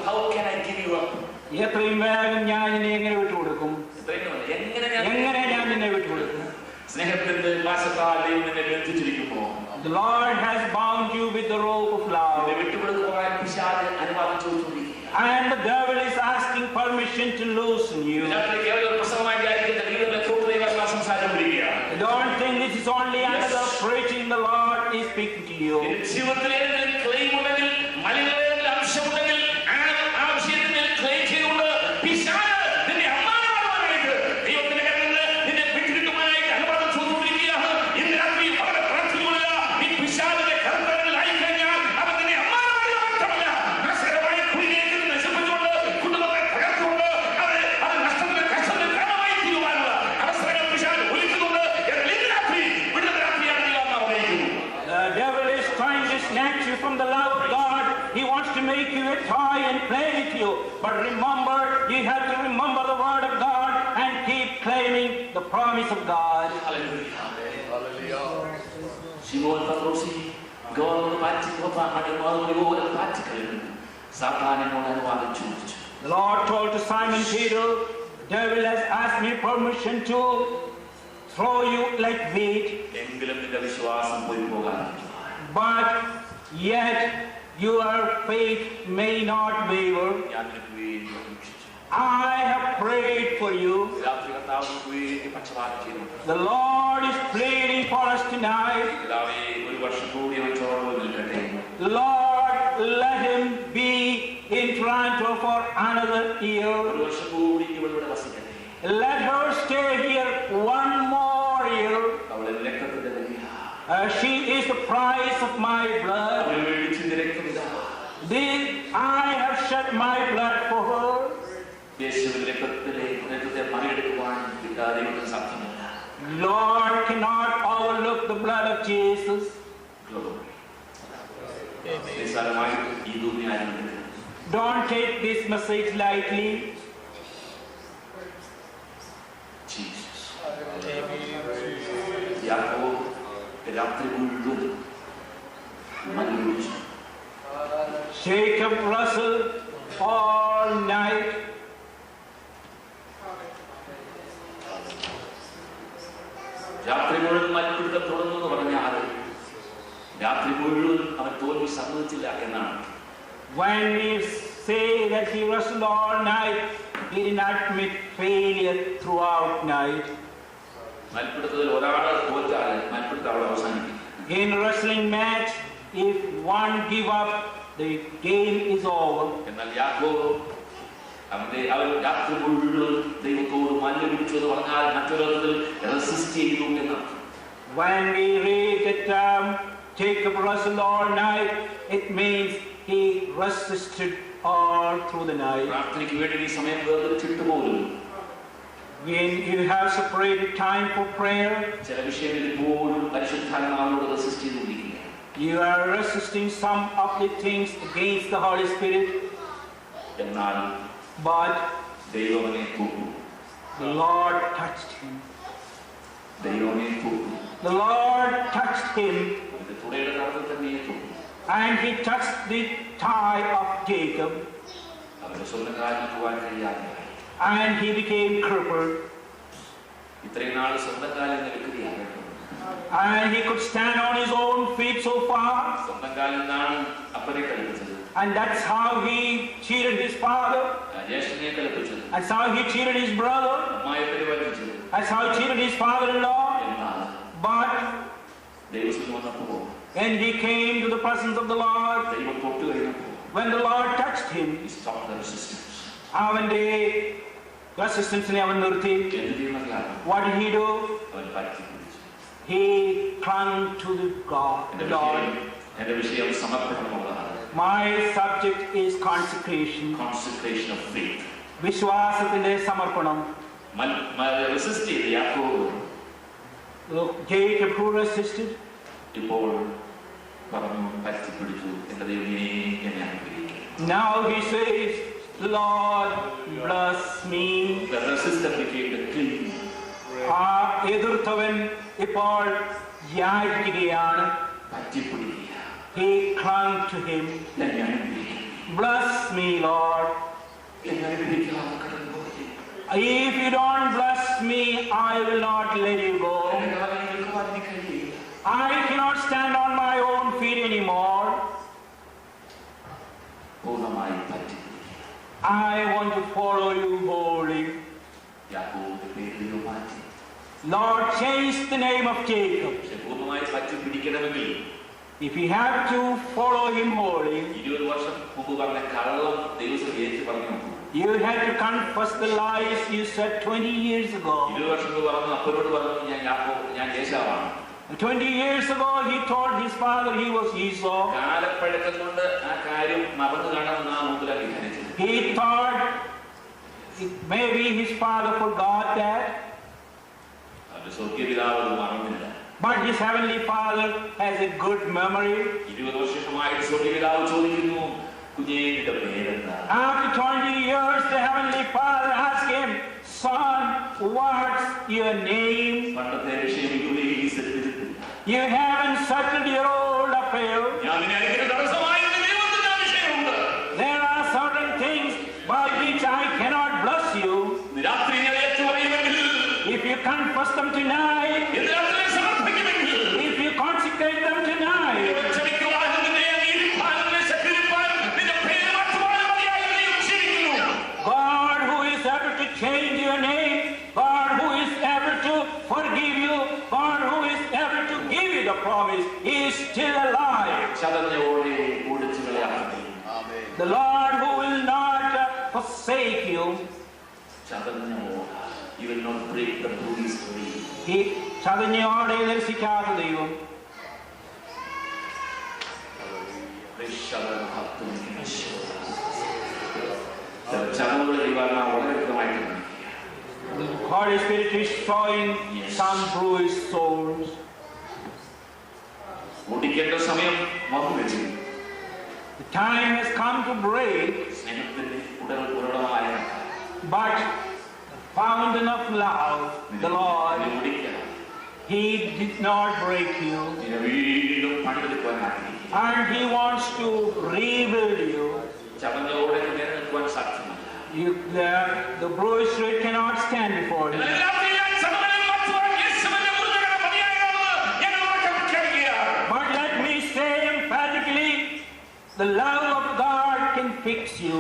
How can I give you up? എത്രയും വേഗം ഞാൻ നിന്നെ എങ്ങനെ വിട്ടുകൊടുക്കും? എങ്ങനെ ഞാൻ നിന്നെ വിട്ടുകൊടുക്കും? The Lord has bound you with the rope of love. And the devil is asking permission to loosen you. Don't think this is only another preaching. The Lord is speaking to you. From the love of God, he wants to make you a toy and play with you. But remember, you have to remember the word of God and keep claiming the promise of God. Hallelujah. Shimon Patrosi, God the Lord told to Simon Peter, the devil has asked me permission to throw you like wheat. But yet your faith may not waver. I have prayed for you. The Lord is pleading for us tonight. Lord, let him be in Toronto for another year. Let her stay here one more year. She is the price of my blood. I have shed my blood for her. Lord cannot overlook the blood of Jesus. Don't take this message lightly. Jesus. Jacob wrestled all night. When we say that he wrestled all night, he did not admit failure throughout night. In wrestling match, if one give up, the game is over. When we read the term Jacob wrestled all night, it means he resisted all through the night. When you have separated time for prayer, you are resisting some of the things against the Holy Spirit. But the Lord touched him. The Lord touched him, and he touched the thigh of Jacob, and he became crippled. And he could stand on his own feet so far. And that's how he cheated his father. That's how he cheated his brother. That's how he cheated his father-in-law. But when he came to the presence of the Lord, when the Lord touched him, അവന്റെ resistance അവൻ നിർത്തി. What did he do? He clung to the God, the Lord. My subject is consecration. Consecration of faith. വിശ്വാസത്തിന്റെ സമർപ്പണം. Resist ചെയ്ത് യാക്കോബ്. Jacob who resisted. ഇപ്പോൾ പറഞ്ഞു പറ്റിപ്പിടിച്ചു എന്റെ ദൈവമേ എന്നെ അനുഗ്രഹിക്കുക. Now he says, Lord bless me. The resistor became the king. ആ എതിർത്തവൻ ഇപ്പോൾ യാചിക്കുകയാണ്. പറ്റിപ്പിടിക്കുക. He clung to him. എന്നെ അനുഗ്രഹിക്കുക. Bless me, Lord. എന്നെ അനുഗ്രഹിക്കുക. കടന്നു പോയി. If you don't bless me, I will not let you go. I cannot stand on my own feet anymore. പൂർണ്ണമായി പറ്റിപ്പിടിക്കുക. I want to follow you wholly. യാക്കോബിന്റെ പേര് മാറ്റി. Lord, change the name of Jacob. പക്ഷെ പൂർണ്ണമായി പറ്റിപ്പിടിക്കണമെങ്കിൽ If you have to follow him wholly, 20 വർഷം മുമ്പ് പറഞ്ഞ കള്ളം ദൈവം ഏറ്റു പറഞ്ഞു. you had to confess the lies you said 20 years ago. 20 വർഷം മുമ്പ് പറഞ്ഞു അപ്പനോട് പറഞ്ഞു ഞാൻ ഏശാവാണ്. 20 years ago he told his father he was Esau. കാലപ്പഴക്കം കൊണ്ട് ആ കാര്യം മറന്നു കാണാമെന്ന് ആ മുതലാക്കി ധരിച്ചത്. He thought maybe his father forgot that. അവന്റെ സ്വർഗീയപിതാവ് അത് മറന്നില്ല. But his heavenly father has a good memory. 20 വർഷമായിട്ട് സ്വർഗീയപിതാവ് ചോദിക്കുന്നു കുഞ്ഞേന്റെ പേരെന്താ? After 20 years the heavenly father asked him, son, what's your name? പണ്ടത്തെ വിഷയം ഇതുവരെ സെറ്റിൽ. You haven't settled your old affair. ഞാൻ നിന്നെ അനുഗ്രഹിക്കുന്ന തടസ്സമായിരുന്ന ദൈവത്തിന്റെ വിഷയമുണ്ട്. There are certain things by which I cannot bless you. രാത്രി ഞാൻ ഏറ്റുപറയുമെങ്കിൽ, If you confess them tonight, ഇന്ന് രാത്രി സമർപ്പിക്കുമെങ്കിൽ, if you consecrate them tonight, ക്ഷമിക്കുവാനും നിന്നെ അംഗീകരിപ്പാനും നിന്നെ ശക്തിപ്പെടുപ്പാനും നിന്റെ പേര് മാറ്റുവാനും മതിയായി ദൈവം ക്ഷമിക്കുന്നു. God who is able to change your name, God who is able to forgive you, God who is able to give you the promise, He is still alive. ചതഞ്ഞോടെ ഓടിച്ചു കളയാതെ. The Lord who will not forsake you. ചതഞ്ഞോടെ. You will not break the bruised reed. He ചതഞ്ഞോടെ ദർശിക്കാത്ത ദൈവം. ചതവുകൾ ദൈവം വളരെ വ്യക്തമായിട്ട് The Holy Spirit is showing some bruised souls. ഓടിക്കേണ്ട സമയം വന്നു വെച്ചു. The time has come to break, സ്നേഹത്തിന്റെ ഉറവിടമായ but the fountain of love, the Lord, He did not break you, വീണ്ടും പണിതെടുക്കുവാൻ ആഗ്രഹിക്കുന്നു. and He wants to rebuild you. ചതഞ്ഞോടെ നിലനിൽക്കുവാൻ സാധ്യമല്ല. The bruised reed cannot stand before you. But let me say emphatically, the love of God can fix you.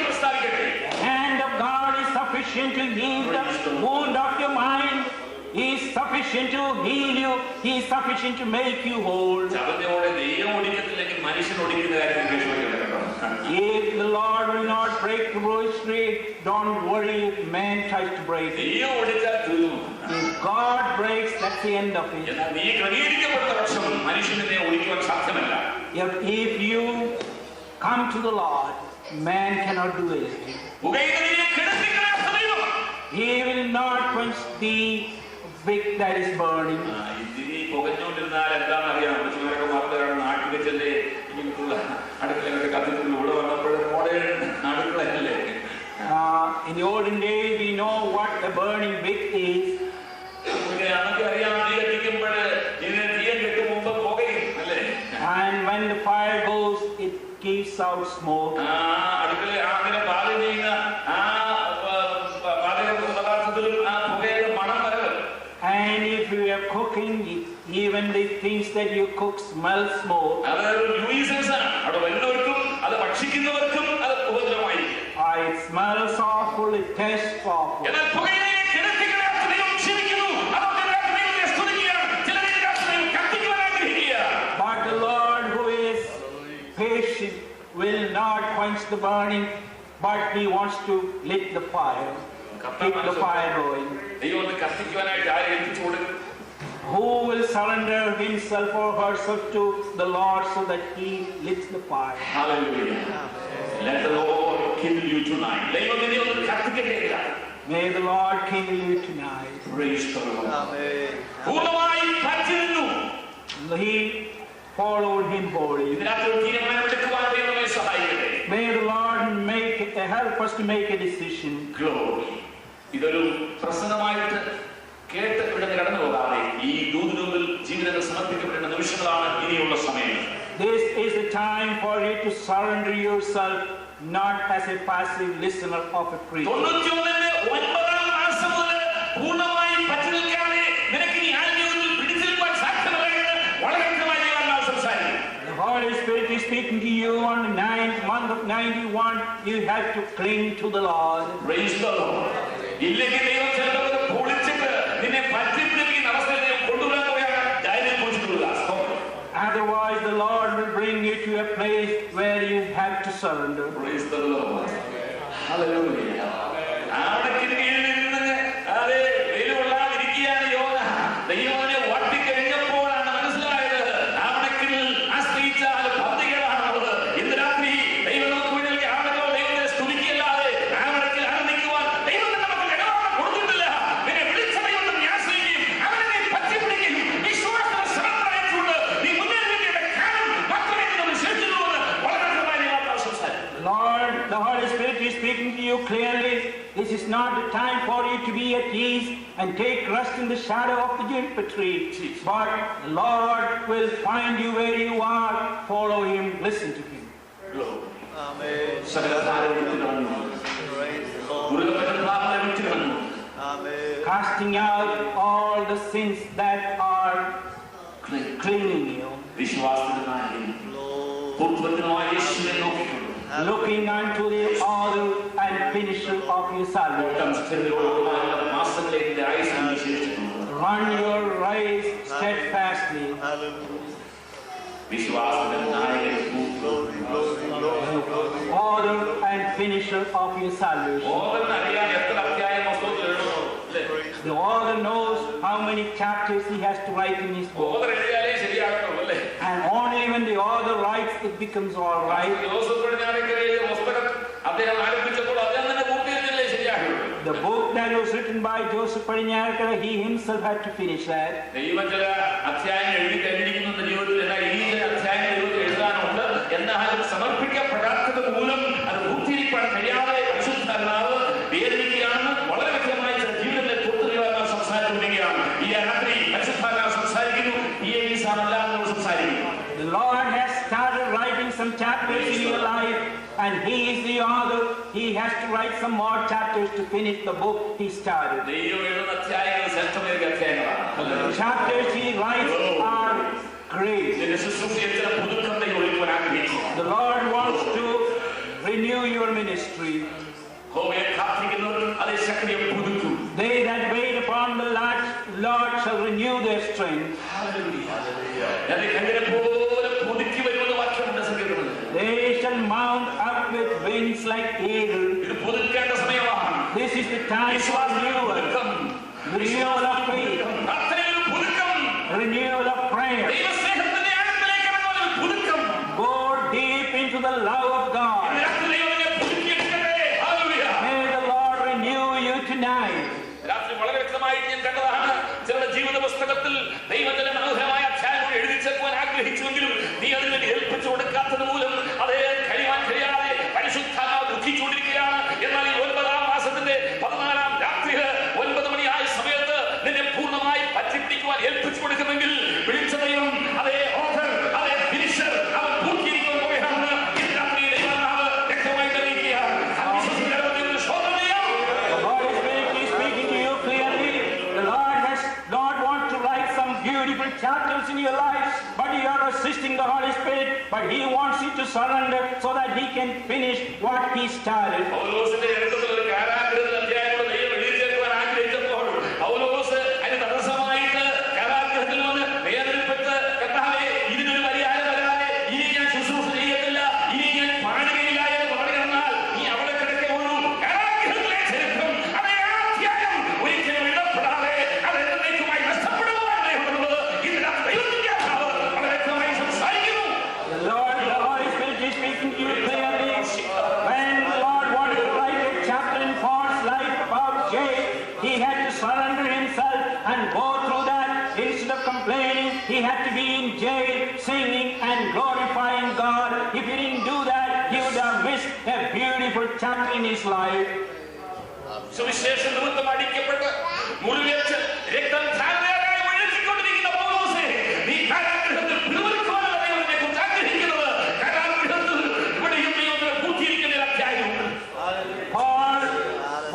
Hand of God is sufficient to heal the wound of your mind. He is sufficient to heal you. He is sufficient to make you whole. ചതഞ്ഞോടെ ദൈവം ഓടിക്കത്തില്ലെങ്കിൽ മനുഷ്യൻ ഓടിക്കുന്ന കാര്യം If the Lord will not break the bruised reed, don't worry if man tries to break it. ദൈവം ഓടിച്ചാൽ തീർന്നു. If God breaks, that's the end of it. എന്നാൽ നീ ക്രമീകരിക്കപ്പെട്ട പക്ഷം മനുഷ്യനെ ഓടിക്കുവാൻ സാധ്യമല്ല. If you come to the Lord, man cannot do anything. He will not quench the wick that is burning. പുകഞ്ഞുകൊണ്ടിരുന്നാൽ എന്താണെന്നറിയാം. ചിലരൊക്കെ മറന്നു നാട്ടിൽ വെച്ചല്ലേ ഇങ്ങനത്തുള്ള അടുക്കളയൊക്കെ കത്തിക്കുന്ന ഇവിടെ വന്നപ്പോഴും modern അടുക്കളയല്ലേ. In the olden days, we know what a burning wick is. നമുക്ക് അറിയാം തീ കത്തിക്കുമ്പോൾ ഇതിന് തീയം കെട്ടും മുമ്പ് പുകയും അല്ലേ. And when the fire goes, it gives out smoke. അടുക്കള അങ്ങനെ പാകം ചെയ്യുന്ന ആ പാചക പദാർത്ഥത്തിലും ആ പുകയുടെ മണം വരവ്. And if you are cooking, even the things that you cook smell smoke. അതൊരു ന്യൂസൻസ് ആണ്. അവിടെ വരുന്നവർക്കും അത് ഭക്ഷിക്കുന്നവർക്കും അത് ഉപദ്രവമായി. It smells awful, it tastes awful. എന്നാൽ പുകയിലെ കിടത്തികളാത്ത ദൈവം ക്ഷമിക്കുന്നു. അതൊക്കെ ദൈവത്തെ സ്തുതിക്കുകയാണ്. ചിലരെ കത്തിക്കുവാൻ ആഗ്രഹിക്കുക. But the Lord who is patient will not quench the burning. but he wants to lit the fire, keep the fire going. Who will surrender himself or herself to the Lord so that he lits the fire? Hallelujah. Let the Lord kindle you tonight. May the Lord kindle you tonight. Praise the Lord. Amen. He followed him wholly. May the Lord help us to make a decision. Glory. ഇതൊരു പ്രസംഗമായിട്ട് കേട്ട് ഇവിടെ കടന്നു പോകാതെ ഈ ദൂതനുമ്പിൽ ജീവിതങ്ങൾ സമർപ്പിക്കപ്പെടേണ്ട നിമിഷങ്ങളാണ് ഇനിയുള്ള സമയം. This is the time for you to surrender yourself, not as a passive listener of a preacher. The Holy Spirit is speaking to you on the 9th month of 91. You have to cling to the Lord. Praise the Lord. Otherwise, the Lord will bring you to a place where you have to surrender. Praise the Lord. Hallelujah. The Holy Spirit is speaking to you clearly. This is not the time for you to be at ease and take rest in the shadow of the juniper tree. But the Lord will find you where you are. Follow him, listen to him. Amen. Praise the Lord. Amen. Casting out all the sins that are clinging you. Looking unto the author and finisher of your salvation. Run your race steadfastly. Author and finisher of your salvation. The author knows how many chapters he has to write in his book. And only when the author writes, it becomes all right. The book that was written by Joseph Padiñarkara, he himself had to finish that. The Lord has started writing some chapters in your life, and he is the author. He has to write some more chapters to finish the book he started. The chapters he writes are great. The Lord wants to renew your ministry. They that wait upon the Lord shall renew their strength. They shall mount up with wings like eagles. This is the time for renewal. Renewal of faith. Renewal of prayer. Go deep into the love of God. May the Lord renew you tonight. Chapters in your life, but you are resisting the Holy Spirit, but he wants you to surrender so that he can finish what he started. He had to surrender himself and go through that. Instead of complaining, he had to be in jail, singing and glorifying God. If he didn't do that, he would have missed a beautiful chapter in his life. സുവിശേഷം നിമിത്തം അടിക്കപ്പെട്ട് മുറിവേറ്റ് രക്തം ധാരയായി ഒഴുകിക്കൊണ്ടിരിക്കുന്ന പൗലോസേ, നീ കാരാഗൃഹത്തിൽ പിറുപിറുക്കുവാനുള്ള ദൈവം നിന്നെക്കുറിച്ച് ആഗ്രഹിക്കുന്നത് കാരാഗൃഹത്തിൽ ഇവിടെയും ദൈവത്തിന് പൂർത്തീകരിക്കുന്ന ഒരു അധ്യായമുണ്ട്. Paul,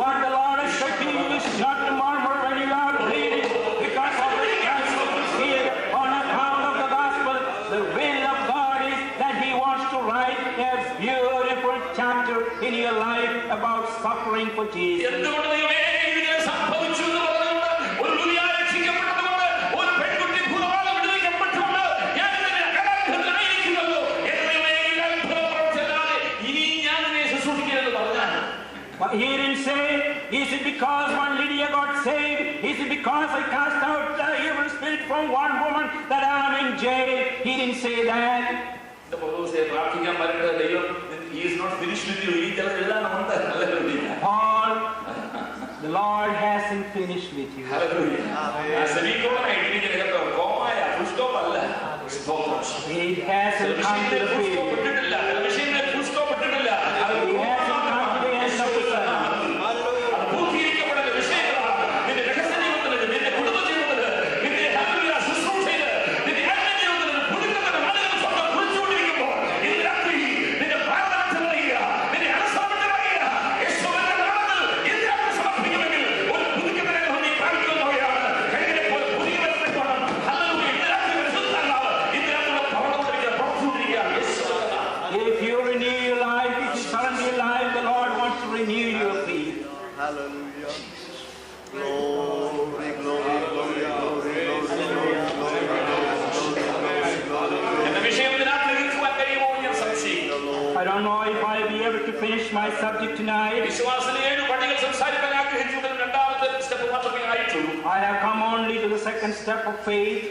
what the Lord has said to you is not to murmur when you are bleeding because of the cancer here on account of the gospel. The will of God is that He wants to write a beautiful chapter in your life about suffering for Jesus. എന്തുകൊണ്ട് ദൈവമേ ഇതിനെ സംഭവിച്ചു എന്ന് പറഞ്ഞുകൊണ്ട് ഒരു ദുനിയാ രക്ഷിക്കപ്പെട്ടതുകൊണ്ട് ഒരു പെൺകുട്ടി ഭൂതവാദം വിടുവിക്കപ്പെട്ടുകൊണ്ട് ഞാൻ ഇതിനെ കാരാഗൃഹത്തിലായിരിക്കുന്നല്ലോ എന്ന് ദൈവമേ ഈ അത്ഭുത പ്രവർത്തിയല്ലാതെ ഇനി ഞാൻ നിന്നെ ശുശ്രൂഷിക്കരുതെന്ന് പറഞ്ഞാൽ But he didn't say, is it because one Lydia got saved? Is it because I cast out the evil spirit from one woman that I am in jail? He didn't say that. The പൗലോസേ പ്രാർത്ഥിക്കാൻ പറയുന്നത് ദൈവം he is not finished with you. ഈ ചില എഴുതാനുണ്ട്. Hallelujah. Paul, the Lord hasn't finished with you. Hallelujah. സെമിക്കോളനായിട്ട് കേട്ടോ കോമായ full stop അല്ല. സ്തോത്രം. He hasn't come to the full stop field. ഇട്ടിട്ടില്ല. ടെലിവിഷനിൽ ഫുൾ സ്റ്റോപ്പ് ഇട്ടിട്ടില്ല. അത് He hasn't come to the end of the sermon. പൂർത്തീകരിക്കപ്പെടേണ്ട വിഷയങ്ങളാണ്. നിന്റെ രഹസ്യ ജീവിതത്തിൽ, നിന്റെ കുടുംബ ജീവിതത്തിൽ, നിന്റെ ഹല്ലേലൂയ ശുശ്രൂഷയിൽ, നിന്റെ ആത്മീയ ജീവിതത്തിൽ പുതുക്കുന്ന നാളുകൾ സ്വന്തം കുറിച്ചുകൊണ്ടിരിക്കുമ്പോൾ ഇന്ന് രാത്രി നിന്റെ പ്രാർത്ഥന പറയുക, നിന്റെ അനുസരണ പറയുക, യേശുവിന്റെ നാമത്തിൽ ഇന്ന് രാത്രി സമർപ്പിക്കുമെങ്കിൽ ഒരു പുതുക്കുന്ന നീ പ്രാപിക്കുന്നവയാണ്. കഴിഞ്ഞ പോലെ പുതിയ വേണം. ഹല്ലേലൂയ. ഇന്ന് രാത്രി പരിശുദ്ധാത്മാവ് ഇന്ന് രാത്രി പ്രവർത്തിച്ചുകൊണ്ടിരിക്കുക. യേശുവിന്റെ നാമത്തിൽ. If you renew your life, if you surrender your life, the Lord wants to renew your faith. Hallelujah. Glory, glory, glory, glory, glory, എന്ന വിഷയം ഇതിനകത്ത് നിൽക്കുവാൻ കഴിയുമോ എന്ന് ഞാൻ സംശയിക്കുന്നു. I don't know if I'll be able to finish my subject tonight. വിശ്വാസത്തിലെ 7 പടികൾ സംസാരിക്കാൻ ആഗ്രഹിച്ചതിൽ രണ്ടാമത്തെ സ്റ്റെപ്പ് മാത്രമേ ആയിട്ടുള്ളൂ. I have come only to the second step of faith,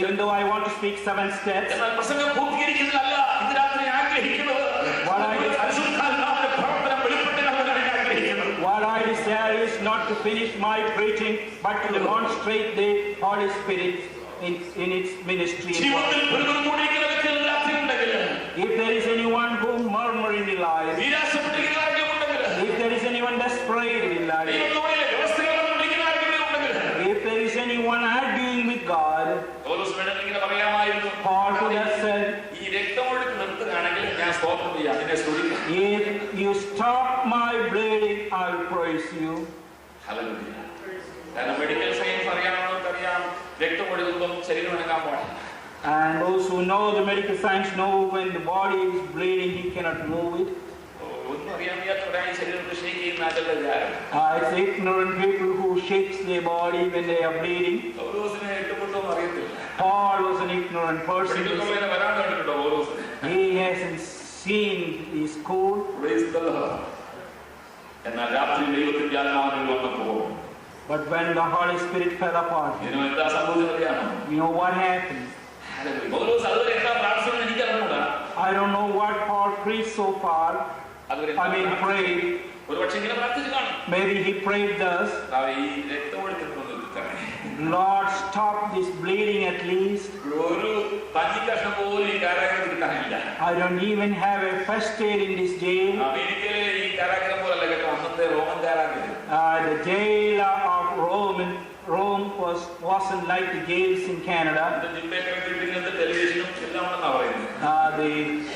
even though I want to speak 7 steps. എന്നാൽ പ്രസംഗം പൂർത്തീകരിക്കുന്നതല്ല ഇന്ന് രാത്രി ആഗ്രഹിക്കുന്നത്. പരിശുദ്ധാത്മാവിന്റെ പ്രവർത്തനം വെളിപ്പെട്ട് കാണുവാനാണ് ഞാൻ ആഗ്രഹിക്കുന്നത്. What I desire is not to finish my preaching, but to demonstrate the Holy Spirit in its ministry. ജീവിതത്തിൽ പിറുപിറുത്തുകൊണ്ടിരിക്കുന്ന വ്യക്തികൾ ഇന്ന് രാത്രി ഉണ്ടെങ്കിൽ, If there is anyone who murmur in the life, നിരാശപ്പെട്ടിരിക്കുന്ന ആരെങ്കിലും ഉണ്ടെങ്കിൽ, if there is anyone desperate in life, ദൈവത്തോടെ വ്യവസ്ഥകൾ കൊണ്ടിരിക്കുന്ന ആരെങ്കിലും ഉണ്ടെങ്കിൽ, if there is anyone arguing with God, പൗലോസ് വേണമെങ്കിൽ ഇങ്ങനെ പറയാമായിരുന്നു, Paul could have said, ഈ രക്തമൊഴുക്ക് നിർത്തുകയാണെങ്കിൽ ഞാൻ സ്തോത്രം ചെയ്യാം, നിന്നെ സ്തുതിക്കാം. if you stop my bleeding, I will praise you. Hallelujah. കാരണം മെഡിക്കൽ സയൻസ് അറിയാവുന്നവർക്കറിയാം രക്തമൊഴുകുമ്പം ശരീരം അനങ്ങാൻ പാടില്ല. And those who know the medical science know when the body is bleeding, he cannot move it. ഒന്നും അറിയാൻ വയ്യാത്തവരായി ശരീരത്തെ ഷേക്ക് ചെയ്യുന്ന ആളുടെ വിചാരം It's ignorant people who shakes their body when they are bleeding. പൗലോസിനെ ഇഷ്ടപ്പെട്ടൊന്നും അറിയത്തില്ല. Paul was an ignorant person. Medical കോളേജിൽ വരാൻ കണ്ടിട്ടുണ്ടോ പൗലോസിനെ? He hasn't seen his school. Praise the Lord. എന്നാൽ രാത്രി ദൈവത്തിന്റെ ആത്മാവിൽ വന്നപ്പോൾ But when the Holy Spirit fell upon him, ഇതിന് എന്താ സംഭവിച്ചതറിയാമോ? you know what happened? പൗലോസ് അതുവരെ എന്താ പ്രാർത്ഥന എനിക്ക് അറിഞ്ഞൂടാ. I don't know what Paul preached so far. Prayed. ഒരു പക്ഷെ ഇങ്ങനെ പ്രാർത്ഥിച്ചു കാണും. Maybe he prayed thus, ഈ രക്തമൊഴുക്കുന്നത് നിർത്തണേ. Lord, stop this bleeding at least. ഒരു പഞ്ഞിക്കഷ്ണം പോലും ഈ കാരാഗ്രഹത്തിൽ കിട്ടാനില്ല. I don't even have a first aid in this jail. അമേരിക്കയിലെ ഈ കാരാഗ്രഹം പോലല്ല കേട്ടോ അന്നത്തെ Roman കാരാഗ്രഹം. The jail of Rome wasn't like the jails in Canada.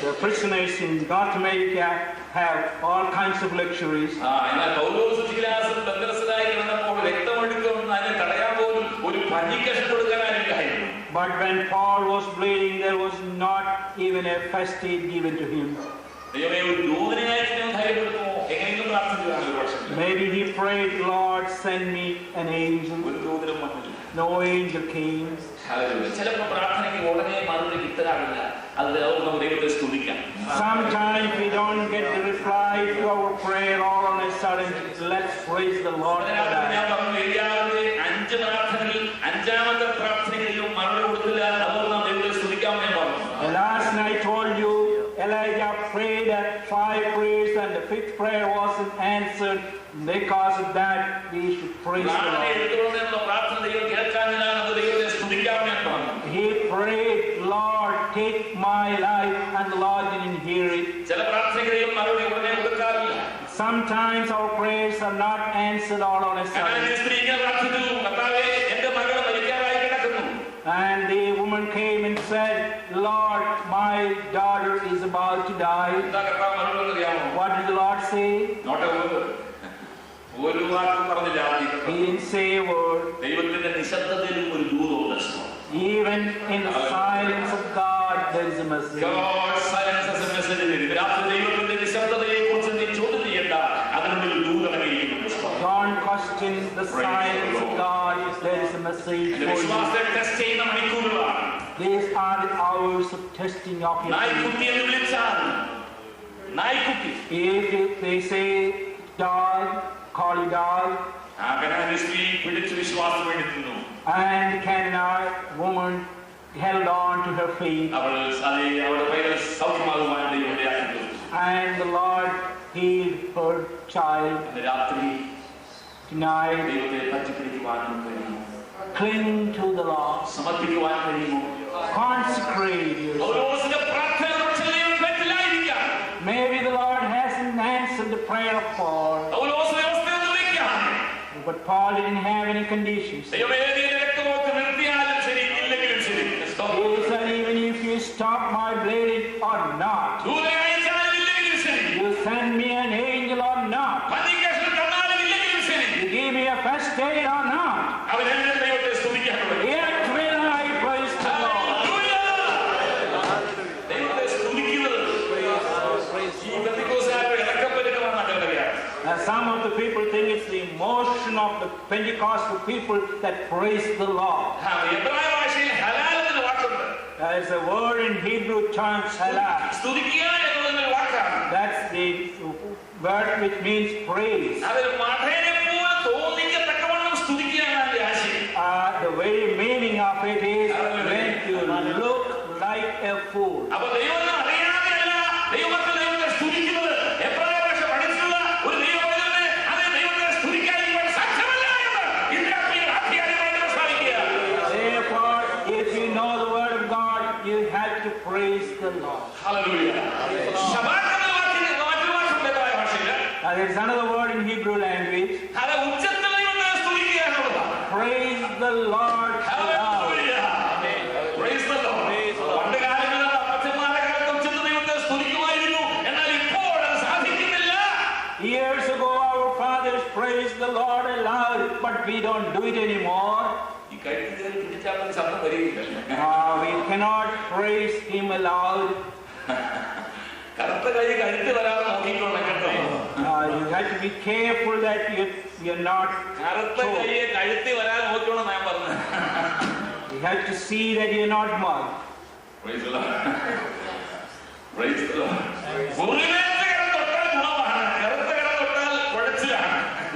The prisoners in North America have all kinds of luxuries. But when Paul was bleeding, there was not even a first aid given to him. Maybe he prayed, Lord, send me an angel. No angel came. Sometimes we don't get the reply to our prayer all on a sudden. Let's praise the Lord for that. Last night I told you Elijah prayed 5 prayers and the 5th prayer wasn't answered. Because of that, we should praise the Lord. He prayed, Lord, take my life, and the Lord didn't hear it. Sometimes our prayers are not answered all on a sudden. And the woman came and said, Lord, my daughter is about to die. What did the Lord say? He didn't say a word. Even in the silence of God, there is a message. God silences a message. Don't question the silence of God. There is a message for you. These are the hours of testing of your faith. If they say dog, call you dog. And the Canaanite woman held on to her faith. And the Lord healed her child. Tonight, cling to the Lord. Consecrate yourself. Maybe the Lord hasn't answered the prayer of Paul. But Paul didn't have any conditions. He said, even if you stop my bleeding or not, you send me an angel or not, you give me a first aid or not, yet will I praise the Lord. Some of the people think it's the emotion of the Pentecostal people that praise the Lord. There's a word in Hebrew terms, halal. That's the word which means praise. The very meaning of it is when you look like a fool. Praise the Lord. Hallelujah. There is another word in Hebrew language. Praise the Lord. Hallelujah. Praise the Lord. Years ago our fathers praised the Lord aloud, but we don't do it anymore. We cannot praise Him aloud. You have to be careful that you're not choked. You have to see that you're not mugged. Praise the Lord. Praise the Lord.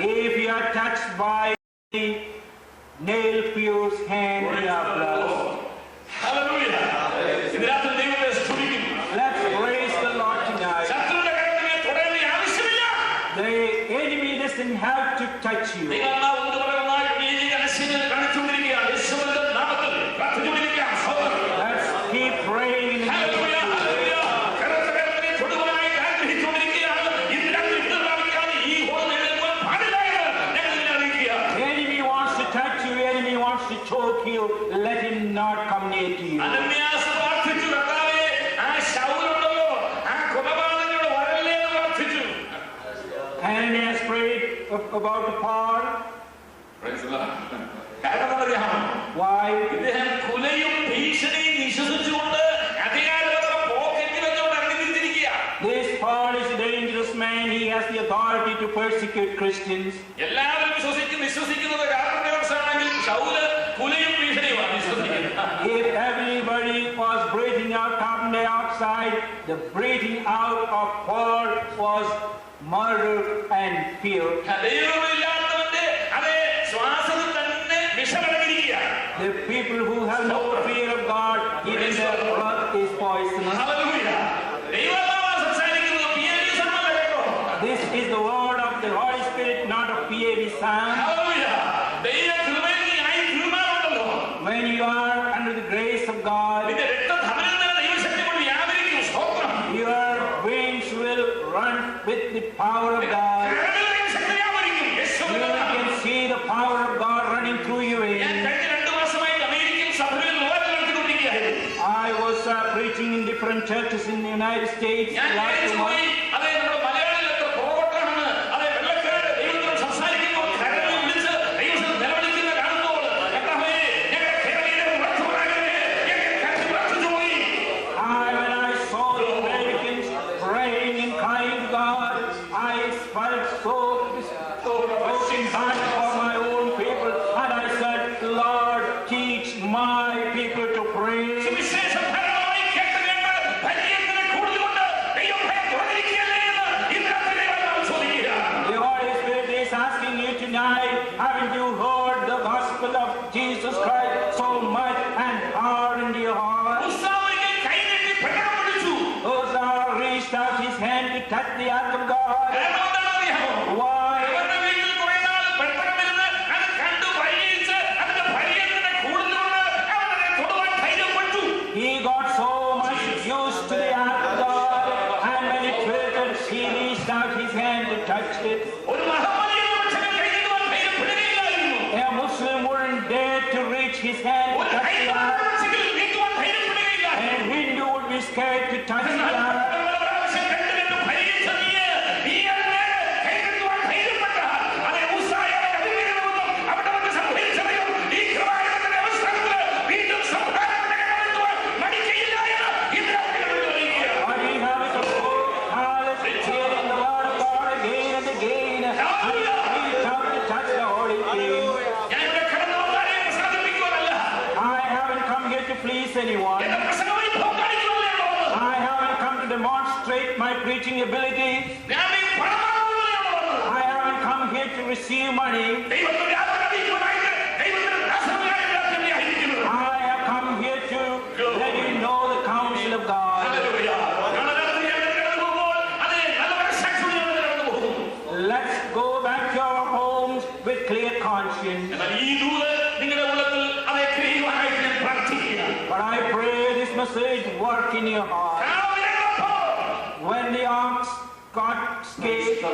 If you are touched by nail-pierced hand, you are blessed. Hallelujah. Let's praise the Lord tonight. The enemy doesn't have to touch you. Let's keep praying. The enemy wants to touch you. The enemy wants to choke you. Let him not come near to you. Ananias prayed about the power. Praise the Lord. Why? This Paul is a dangerous man. He has the authority to persecute Christians. If everybody was breathing out carbon dioxide, the breathing out of Paul was murder and fear. The people who have no fear of God, even their blood is poisonous. This is the word of the Holy Spirit, not of PAV sound. different churches in the United States last 2 months. Haven't you heard the gospel of Jesus Christ so much and hardened your heart? Uzzah reached out his hand to touch the ark of God. Why? He got so much used to the ark of God, and when it wilted, he reached out his hand to touch it. A Muslim wouldn't dare to reach his hand to touch the ark. A Hindu would be scared to touch the ark. Anyone. I haven't come to demonstrate my preaching ability. I haven't come here to receive money. I have come here to let you know the counsel of God. Let's go back to our homes with clear conscience. But I pray this message work in your heart. When the ox got scared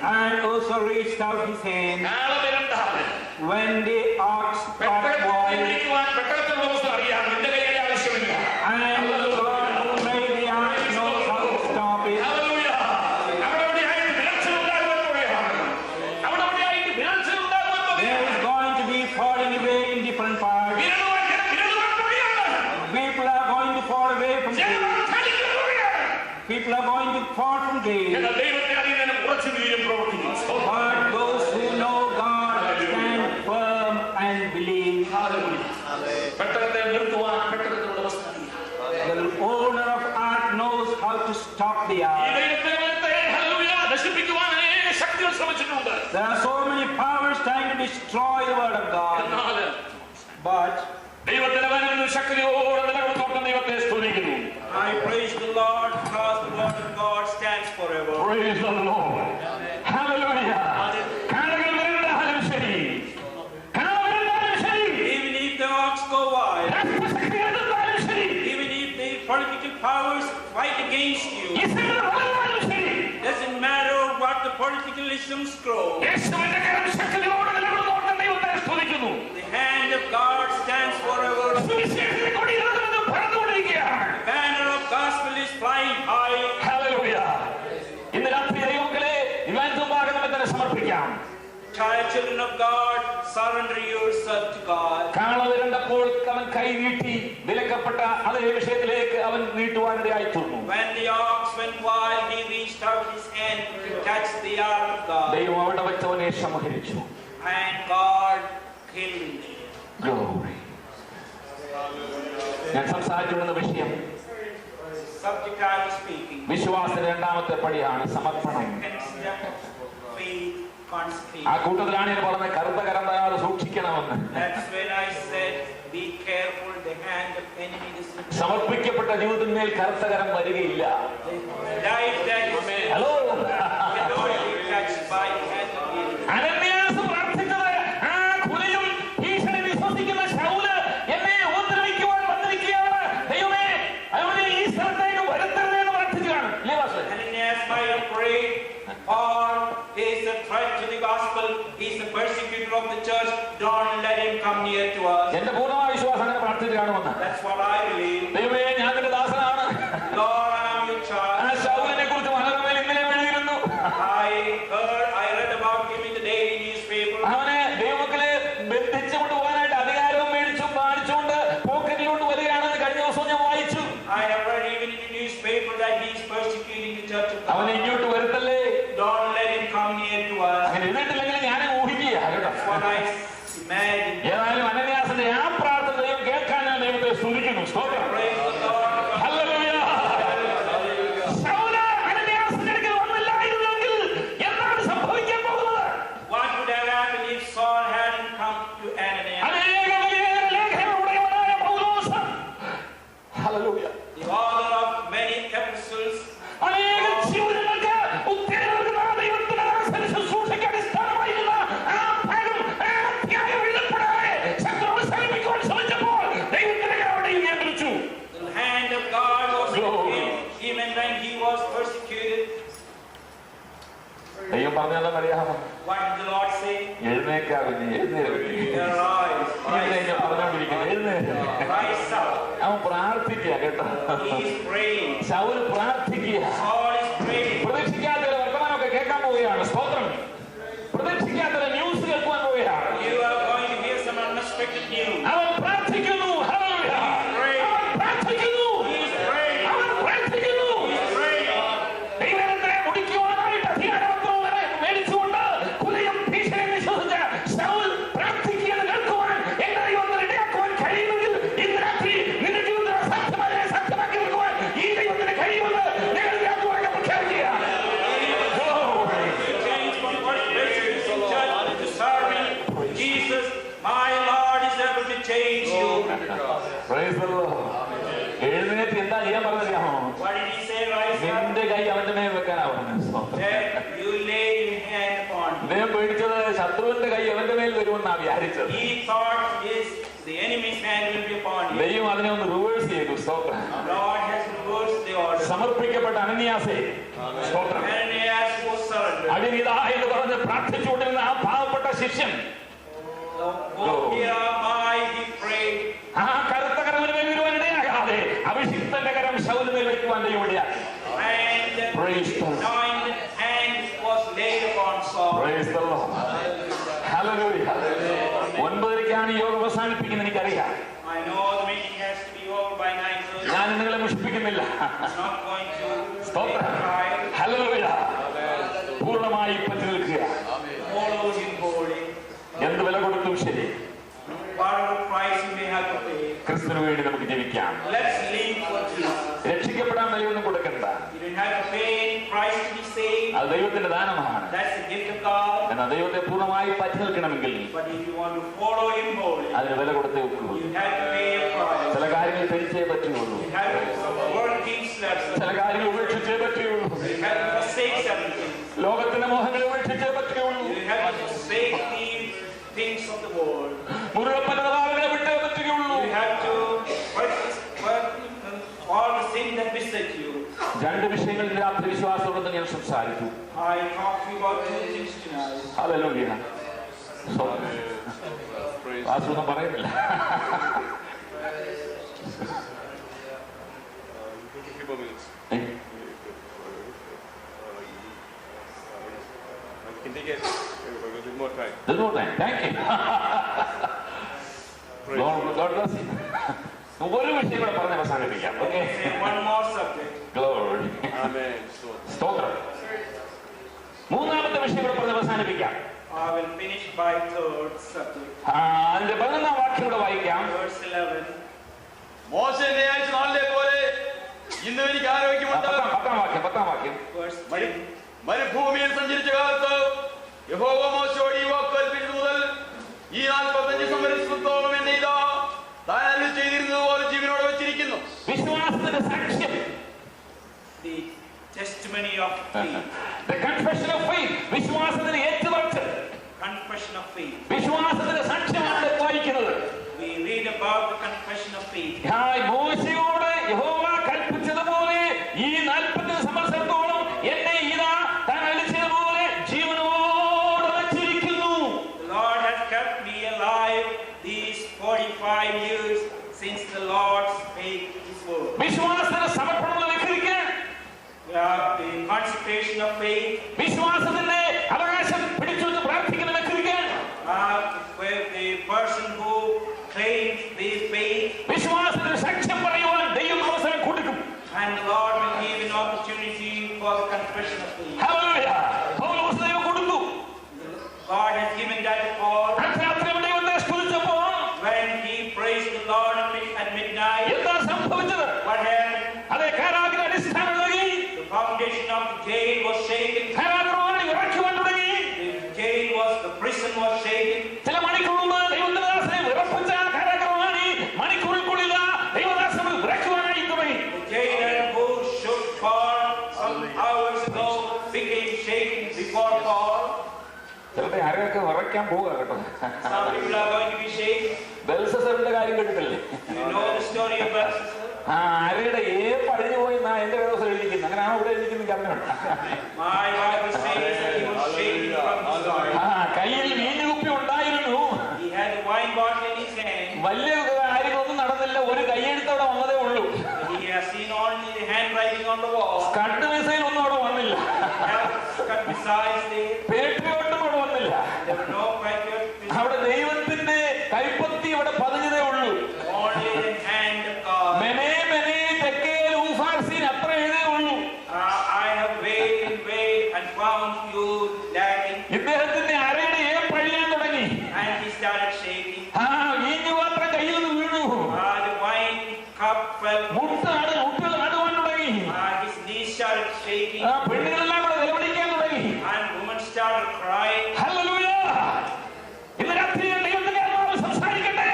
and also reached out his hand, when the ox got wild, and the Lord who made the ox knows how to stop it. There is going to be falling away in different parts. People are going to fall away from God. People are going to fall from God. But those who know God stand firm and believe. The owner of ark knows how to stop the ark. There are so many powers trying to destroy the word of God. But I praise the Lord because the word of God stands forever. Praise the Lord. Hallelujah. Even if the ox go wild, even if the political powers fight against you, doesn't matter what the political isms grow. The hand of God stands forever. The banner of gospel is flying high. Hallelujah. Children of God, surrender yourself to God. When the ox went wild, he reached out his hand to touch the ark of God. And God killed him. Glory. ഞാൻ സംസാരിച്ചുകൊണ്ടുള്ള വിഷയം Subject I was speaking. വിശ്വാസത്തിന്റെ രണ്ടാമത്തെ പടിയാണ് സമർപ്പണം. ആ കൂട്ടത്തിലാണ് ഞാൻ പറഞ്ഞത് കറുത്ത കരം തരാതെ സൂക്ഷിക്കണമെന്ന്. സമർപ്പിക്കപ്പെട്ട ജീവിതത്തിന്മേൽ കറുത്ത കരം വരികയില്ല. ഹലോ, അനന്യാസ് പ്രാർത്ഥിച്ചത് ആ കുലയും ഭീഷണി വിശ്വസിക്കുന്ന ശൗല് എന്നെ ഉപദ്രവിക്കുവാൻ വന്നിരിക്കുകയാണ്, ദൈവമേ അവനെ ഈ സ്ഥലത്തേക്ക് വരുത്തരുതെന്ന് പ്രാർത്ഥിക്കുകയാണ്. He is a threat to the gospel. He is a persecutor of the church. Don't let him come near to us. എന്റെ പൂർണ്ണമായ വിശ്വാസം അങ്ങനെ പ്രാർത്ഥിച്ചു കാണുമെന്ന്. That's what I believe. ദൈവമേ ഞാൻ married. ഏതായാലും അനന്യാസിന്റെ ആ പ്രാർത്ഥന ദൈവം കേൾക്കാൻ ഞാൻ ദൈവത്തെ സ്തുതിക്കുന്നു. സ്തോത്രം. ഹല്ലേലൂയ. ശൗല് അനന്യാസിന്റെ അടുക്കൽ വന്നില്ലായിരുന്നെങ്കിൽ എന്താണ് സംഭവിക്കാൻ പോകുന്നത്? What would have happened if Saul hadn't come to Ananias? അനേക ലേഖനങ്ങളുടയവനായ പൗലോസ്, hallelujah, The author of many epistles, അനേക ജീവിതങ്ങൾക്ക് ഉത്തേജനം നൽകുന്ന ദൈവത്തിന്റെ ശുശ്രൂഷയ്ക്ക് അടിസ്ഥാനമായിരുന്ന ആ ഭാഗം, ആ അധ്യായം എഴുതപ്പെടാതെ ശത്രുവിനെ സമീപിക്കുവാൻ ശ്രമിച്ചപ്പോൾ ദൈവത്തിന്റെ കരമടയിൽ നിയന്ത്രിച്ചു. the hand of God was with him even when he was persecuted. ദൈവം പറഞ്ഞതെന്ന് അറിയാമോ? What did the Lord say? എഴുന്നേക്കാവില്ല, എഴുന്നേൽക്കുക. Arise, rise up, പറഞ്ഞോണ്ടിരിക്കുന്നത് എഴുന്നേൽക്കുക. rise up. അവൻ പ്രാർത്ഥിക്കുക കേട്ടോ. He is praying. ശൗല് പ്രാർത്ഥിക്കുക. Saul is praying. പ്രതീക്ഷിക്കാത്ത വർത്തമാനമൊക്കെ കേൾക്കാൻ പോവുകയാണ്. സ്തോത്രം. പ്രതീക്ഷിക്കാത്ത ന്യൂസ് കേൾക്കുവാൻ പോവുകയാണ്. You are going to hear some unexpected news. അവൻ പ്രാർത്ഥിക്കുന്നു. ഹല്ലേലൂയ. അവൻ പ്രാർത്ഥിക്കുന്നു. He is praying. അവൻ പ്രാർത്ഥിക്കുന്നു. He is praying. ദൈവത്തെ മുടിക്കുവാനായിട്ട് അധികാരമന്ത്രം വരെ മേടിച്ചുകൊണ്ട് കുലയും ഭീഷണിയും വിശ്വസിച്ച ശൗൽ പ്രാർത്ഥിക്കുന്നത് കേൾക്കുവാൻ എന്റെ ദൈവത്തെ ഇടയാക്കുവാൻ കഴിയുമെങ്കിൽ ഇന്ന് രാത്രി നിന്റെ ജീവിതത്തിൽ അസാധ്യമായ സത്യമാക്കി വെക്കുവാൻ ഈ ദൈവത്തിന് കഴിയുമെന്ന് നിങ്ങൾ വ്യാപകമായി പ്രഖ്യാപിക്കുക. You change from one person to judge to serving Jesus. My Lord is able to change you. Praise the Lord. എഴുന്നേറ്റ് എന്താ ചെയ്യാൻ പറഞ്ഞറിയാമോ? What did he say? Rise up. നിന്റെ കൈ അവന്റെ മേൽ വെക്കാനാ പറഞ്ഞത്. Then you lay your hand upon him. അദ്ദേഹം പേടിച്ചത് ശത്രുവിന്റെ കൈ അവന്റെ മേൽ വരുമെന്നാ വിചാരിച്ചത്. He thought the enemy's hand will be upon him. ദൈവം അതിനെ ഒന്ന് റിവേഴ്സ് ചെയ്തു. സ്തോത്രം. God has reversed the order. സമർപ്പിക്കപ്പെട്ട അനന്യാസേ, സ്തോത്രം, Ananias was surrendered. അടിനിതാ എന്ന് പറഞ്ഞ് പ്രാർത്ഥിച്ചുകൊണ്ടിരുന്ന ആ പാവപ്പെട്ട ശിഷ്യൻ Go here, my, he prayed. ആ കറുത്ത കരവിന് മേൽ വരുവാൻ ഇടയാകാതെ അഭിഷിക്തന്റെ കരം ശൗലിനെ വെക്കുവാൻ ദൈവം ഇടയാക്കി. And the Praise the Lord. anointed hand was laid upon Saul. Praise the Lord. Hallelujah. 9:30 യോഗം അവസാനിപ്പിക്കുന്നത് എനിക്കറിയാം. I know the meeting has to be over by 9:30. ഞാൻ നിങ്ങളെ മുഷിപ്പിക്കുന്നില്ല. I'm not going to സ്തോത്രം. make a cry. ഹല്ലേലൂയ. പൂർണ്ണമായി പറ്റി നിൽക്കുക. Follow him wholly. എന്ത് വില കൊടുത്തും ശരി, Whatever price you may have to pay. ക്രിസ്തുവിന് വേണ്ടി നമുക്ക് ജീവിക്കാം. Let's live for Jesus. രക്ഷിക്കപ്പെടാൻ വിലയൊന്നും കൊടുക്കണ്ട. You don't have to pay any price to be saved. അത് ദൈവത്തിന്റെ ദാനമാണ്. That's the gift of God. എന്നാൽ ദൈവത്തെ പൂർണ്ണമായി പറ്റി നിൽക്കണമെങ്കിൽ But if you want to follow him wholly, അതിന് വില കൊടുത്തേ ഒക്കൂ. you have to pay a price. ചില കാര്യങ്ങൾ ധരിച്ചേ പറ്റുള്ളൂ. You have to work things less. ചില കാര്യങ്ങൾ ഉപേക്ഷിച്ചേ പറ്റുള്ളൂ. You have to forsake something. ലോകത്തിന്റെ മോഹങ്ങളെ ഉപേക്ഷിച്ചേ പറ്റുള്ളൂ. You have to forsake the things of the world. മുഴുവൻ വിട്ടേ പറ്റുകയുള്ളൂ. You have to work all the sin that beset you. രണ്ട് വിഷയങ്ങളിൽ രാത്രി വിശ്വാസത്തോടെ ഞാൻ സംസാരിച്ചു. I talked to you about two things tonight. Hallelujah. വാസൊന്നും പറയുന്നില്ല. Can take it with more time. There's no time. Thank you. God bless you. ഒരു വിഷയം കൂടെ പറഞ്ഞ് അവസാനിപ്പിക്കാം. Okay. Say one more subject. Glory. Amen. സ്തോത്രം. മൂന്നാമത്തെ വിഷയം കൂടെ പറഞ്ഞ് അവസാനിപ്പിക്കാം. I will finish by third subject. അതിന്റെ 11-ാം വാക്യം കൂടെ വായിക്കാം. Verse 11. മോശന്റെ അയച്ച നാളിലെ പോലെ ഇന്ന് എനിക്ക് ആരോഗ്യമുണ്ട്. 10-ാം വാക്യം. Verse 10. മരുഭൂമിയിൽ സഞ്ചരിച്ച കാലത്ത് യഹോവ മോശയോട് ഈ വാക്ക് കൽപ്പിച്ചത് മുതൽ ഈ 45 സംവത്സരത്തോളം എന്നെ ഇതാ താൻ അരുളി ചെയ്തിരുന്നത് പോലെ ജീവനോടെ വെച്ചിരിക്കുന്നു. വിശ്വാസത്തിന്റെ സാക്ഷ്യം. The testimony of faith. The confession of faith. വിശ്വാസത്തിന് ഏറ്റുപറച്ചിൽ. Confession of faith. വിശ്വാസത്തിന്റെ സാക്ഷ്യമാണ് വായിക്കുന്നത്. We read about the confession of faith. മോശയോട് യഹോവ കൽപ്പിച്ചതുപോലെ ഈ 45 സംവത്സരത്തോളം എന്നെ ഇതാ താൻ അരുളിച്ചതുപോലെ ജീവനോടെ വെച്ചിരിക്കുന്നു. The Lord has kept me alive these 45 years since the Lord spake his word. വിശ്വാസത്തിന്റെ സമർപ്പണമുള്ള വ്യക്തിക്ക് The consecration of faith. വിശ്വാസത്തിന്റെ അവകാശം പിടിച്ചുവെച്ച് പ്രാർത്ഥിക്കുന്ന വ്യക്തിക്ക് Where the person who claims this faith, വിശ്വാസത്തിന് സാക്ഷ്യം പറയുവാൻ ദൈവം അവസരം കൊടുക്കും. and the Lord will give an opportunity for the confession of faith. Hallelujah. Paulose ദൈവം കൊടുത്തു. God has given that call. അത്യാവശ്യം ദൈവത്തെ നടക്കാൻ പോവുക കേട്ടോ. Some people are going to be saved. ബെൽസസറിന്റെ കാര്യം കേട്ടിട്ടില്ലേ? You know the story of Belshazzar? ആരുടെ പഴിഞ്ഞു പോയി എന്നാ എന്റെ ദിവസം എഴുതിക്കുന്നു. അങ്ങനെയാണോ ഇവിടെ എഴുതിക്കുന്നു അറിഞ്ഞോട്ടെ. My Bible says that he was shaking from his heart. കയ്യിൽ വീഞ്ഞുകുപ്പി ഉണ്ടായിരുന്നു. He had a wine bottle in his hand. വലിയ കാര്യങ്ങളൊന്നും നടന്നില്ല. ഒരു കയ്യെഴുത്തോടെ വന്നതേ ഉള്ളൂ. He has seen only the handwriting on the wall. Scud missile ഒന്നും അവിടെ വന്നില്ല. Besides the പേട്രിയോട്ടും അവിടെ വന്നില്ല. there were no patriot. അവിടെ ദൈവത്തിന്റെ കൈപ്പത്തി ഇവിടെ പതിഞ്ഞതേ ഉള്ളൂ. Only the hand of God. മെനേ മെനേ തെക്കേൽ ഊഫാർസീൻ അത്ര എഴുതേ ഉള്ളൂ. I have weighed and found you lacking. ഇദ്ദേഹത്തിന്റെ അരയുടെ പഴിയാൻ തുടങ്ങി. And he started shaking. വീഞ്ഞു പാത്രം കയ്യിൽ നിന്ന് വീണു. The wine cup fell. മുട്ടുകൾ നടുവാൻ തുടങ്ങി. His knees started shaking. പെണ്ണുകളെല്ലാം കൂടെ നിലവിളിക്കാൻ തുടങ്ങി. And women started crying. Hallelujah. ഇന്ന് രാത്രി ദൈവത്തിന്റെ ആത്മാവ് സംസാരിക്കട്ടെ.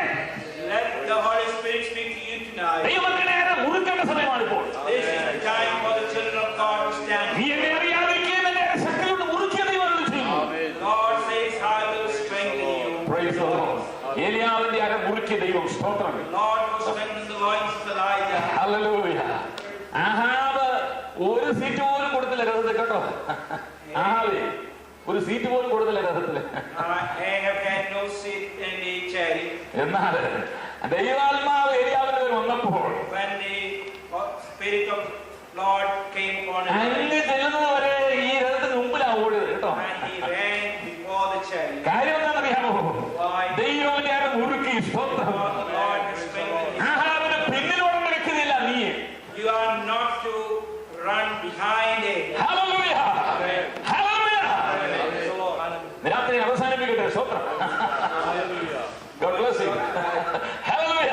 Let the Holy Spirit speak to you tonight. ദൈവത്തിന്റെ നേരെ മുറുക്കേണ്ട സമയമാണ് ഇപ്പോൾ. This is the time for the children of God to stand. നീ എന്നെ അറിയാതിരിക്കുകയും എന്നെ ശക്തി കൊണ്ട് മുറുക്കിയ ദൈവം ചെയ്യും. God says, I will strengthen you. Praise the Lord. ഏലിയാവിന്റെ അര മുറുക്കിയ ദൈവം സ്തോത്രം. Lord will strengthen the loins of Elijah. Hallelujah. Ahab ഒരു സീറ്റ് പോലും കൊടുത്തില്ല രഥത്തിൽ കേട്ടോ. ആഹാബ് ഒരു സീറ്റ് പോലും കൊടുത്തില്ല രഥത്തില്. Ahab had no seat in the chariot. എന്നാൽ ദൈവാത്മാവ് ഏലിയാവിന്റെ പേര് വന്നപ്പോൾ When the Spirit of Lord came upon him, അങ്ങ് ചെല്ലുന്നത് വരെ ഈ രഥത്തിന് മുമ്പിലാണ് ഓടിയത് കേട്ടോ. and he ran before the chariot. കാര്യം എന്താണെന്നറിയാമോ? Why? ദൈവത്തിന്റെ അര മുറുക്കി സ്തോത്രം. The Lord has strengthened him. ആഹാബിന് പിന്നിലോട്ട് വെക്കുന്നില്ല നീ. You are not to run behind it. Hallelujah. Hallelujah. രാത്രി അവസാനിപ്പിക്കട്ടെ സ്തോത്രം. God bless you. ഹല്ലേലൂയ.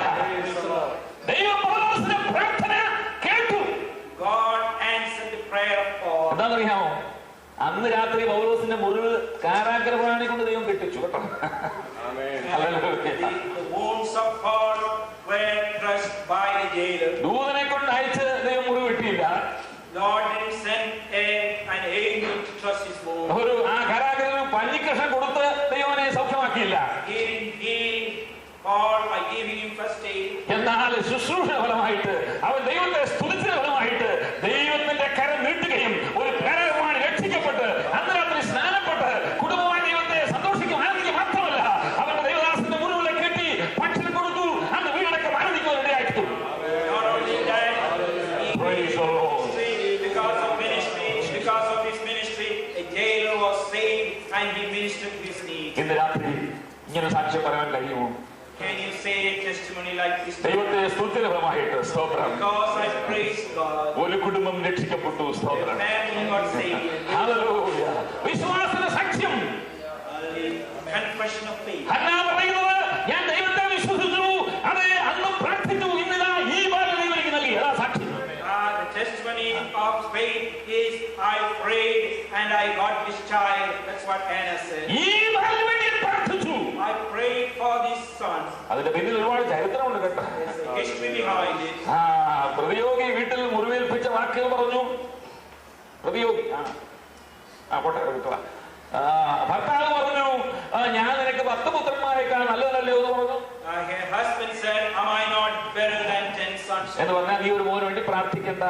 ദൈവം പൗലോസിന്റെ പ്രാർത്ഥന കേട്ടു. God answered the prayer of Paul. എന്താണെന്നറിയാമോ? അന്ന് രാത്രി പൗലോസിന്റെ മുറിവ് കാരാഗ്രഹവാണി കൊണ്ട് ദൈവം കെട്ടിച്ചു കേട്ടോ. The wounds of Paul were dressed by the jailer. ദൂതനെ കൊണ്ട് അയച്ച് ദൈവം മുറിവ് വെട്ടിയില്ല. Lord didn't send an angel to trust his wound. ഒരു ആ കാരാഗ്രഹം പഞ്ഞിക്കഷം കൊടുത്ത് ദൈവനെ സൗഖ്യമാക്കിയില്ല. He didn't heal Paul by giving him first aid. എന്നാൽ ശുശ്രൂഷ ഫലമായിട്ട് അവൻ ദൈവത്തെ സ്തുതിച്ചതിന്റെ ഫലമായിട്ട് ദൈവത്തിന്റെ കരം നീട്ടുകയും ഒരു കാരാഗ്രഹമാണ് രക്ഷിക്കപ്പെട്ട് അന്ന് രാത്രി സ്നാനപ്പെട്ട് കുടുംബമായി ദൈവത്തെ സന്തോഷിക്കും ആനന്ദിക്കും മാത്രമല്ല അവന്റെ ദൈവദാസന്റെ മുറിവുകളെ കെട്ടി ഭക്ഷണം കൊടുത്തു അന്ന് വീടൊക്കെ ആനന്ദിക്കുവാൻ ഇടയാക്കി. Not only that, because of his ministry, a jailer was saved and he ministered to his needs. ഇന്ന് രാത്രി ഇങ്ങനെ സാക്ഷ്യം പറയാൻ കഴിയുമോ? Can you say a testimony like this? ദൈവത്തെ സ്തുതിച്ചതിന്റെ ഫലമായിട്ട് സ്തോത്രം. Because I praise God. ഒരു കുടുംബം രക്ഷിക്കപ്പെട്ടു A സ്തോത്രം. family got saved. ഹല്ലേലൂയ. വിശ്വാസത്തിന്റെ സാക്ഷ്യം. Confession of faith. ഹന്നാ പറയുന്നത് ഞാൻ ദൈവത്തെ വിശ്വസിച്ചു അതെ അന്നും പ്രാർത്ഥിച്ചു ഇന്നിതാ ഈ ബാലൻ എനിക്ക് നൽകി. അതാ സാക്ഷ്യം. The testimony of faith is I prayed and I got this child. That's what Anna said. ഈ ബാലന് വേണ്ടി പ്രാർത്ഥിച്ചു. I prayed for this son. അതിന്റെ പിന്നിൽ ഒരുപാട് ചരിത്രമുണ്ട് കേട്ടോ. There's a history behind it. പ്രതിയോഗി വീട്ടിൽ മുറിവേൽപ്പിച്ച വാക്കുകൾ പറഞ്ഞു. പ്രതിയോഗി പോട്ടെ എടുക്കുക. ഭർത്താവ് പറഞ്ഞു ഞാൻ നിനക്ക് 10 പുത്രന്മാരെക്കാൾ നല്ലതല്ലയോ എന്ന് പറഞ്ഞു. Her husband said, am I not better than 10 sons? എന്ന് പറഞ്ഞാൽ നീ ഒരു മോന് വേണ്ടി പ്രാർത്ഥിക്കണ്ട.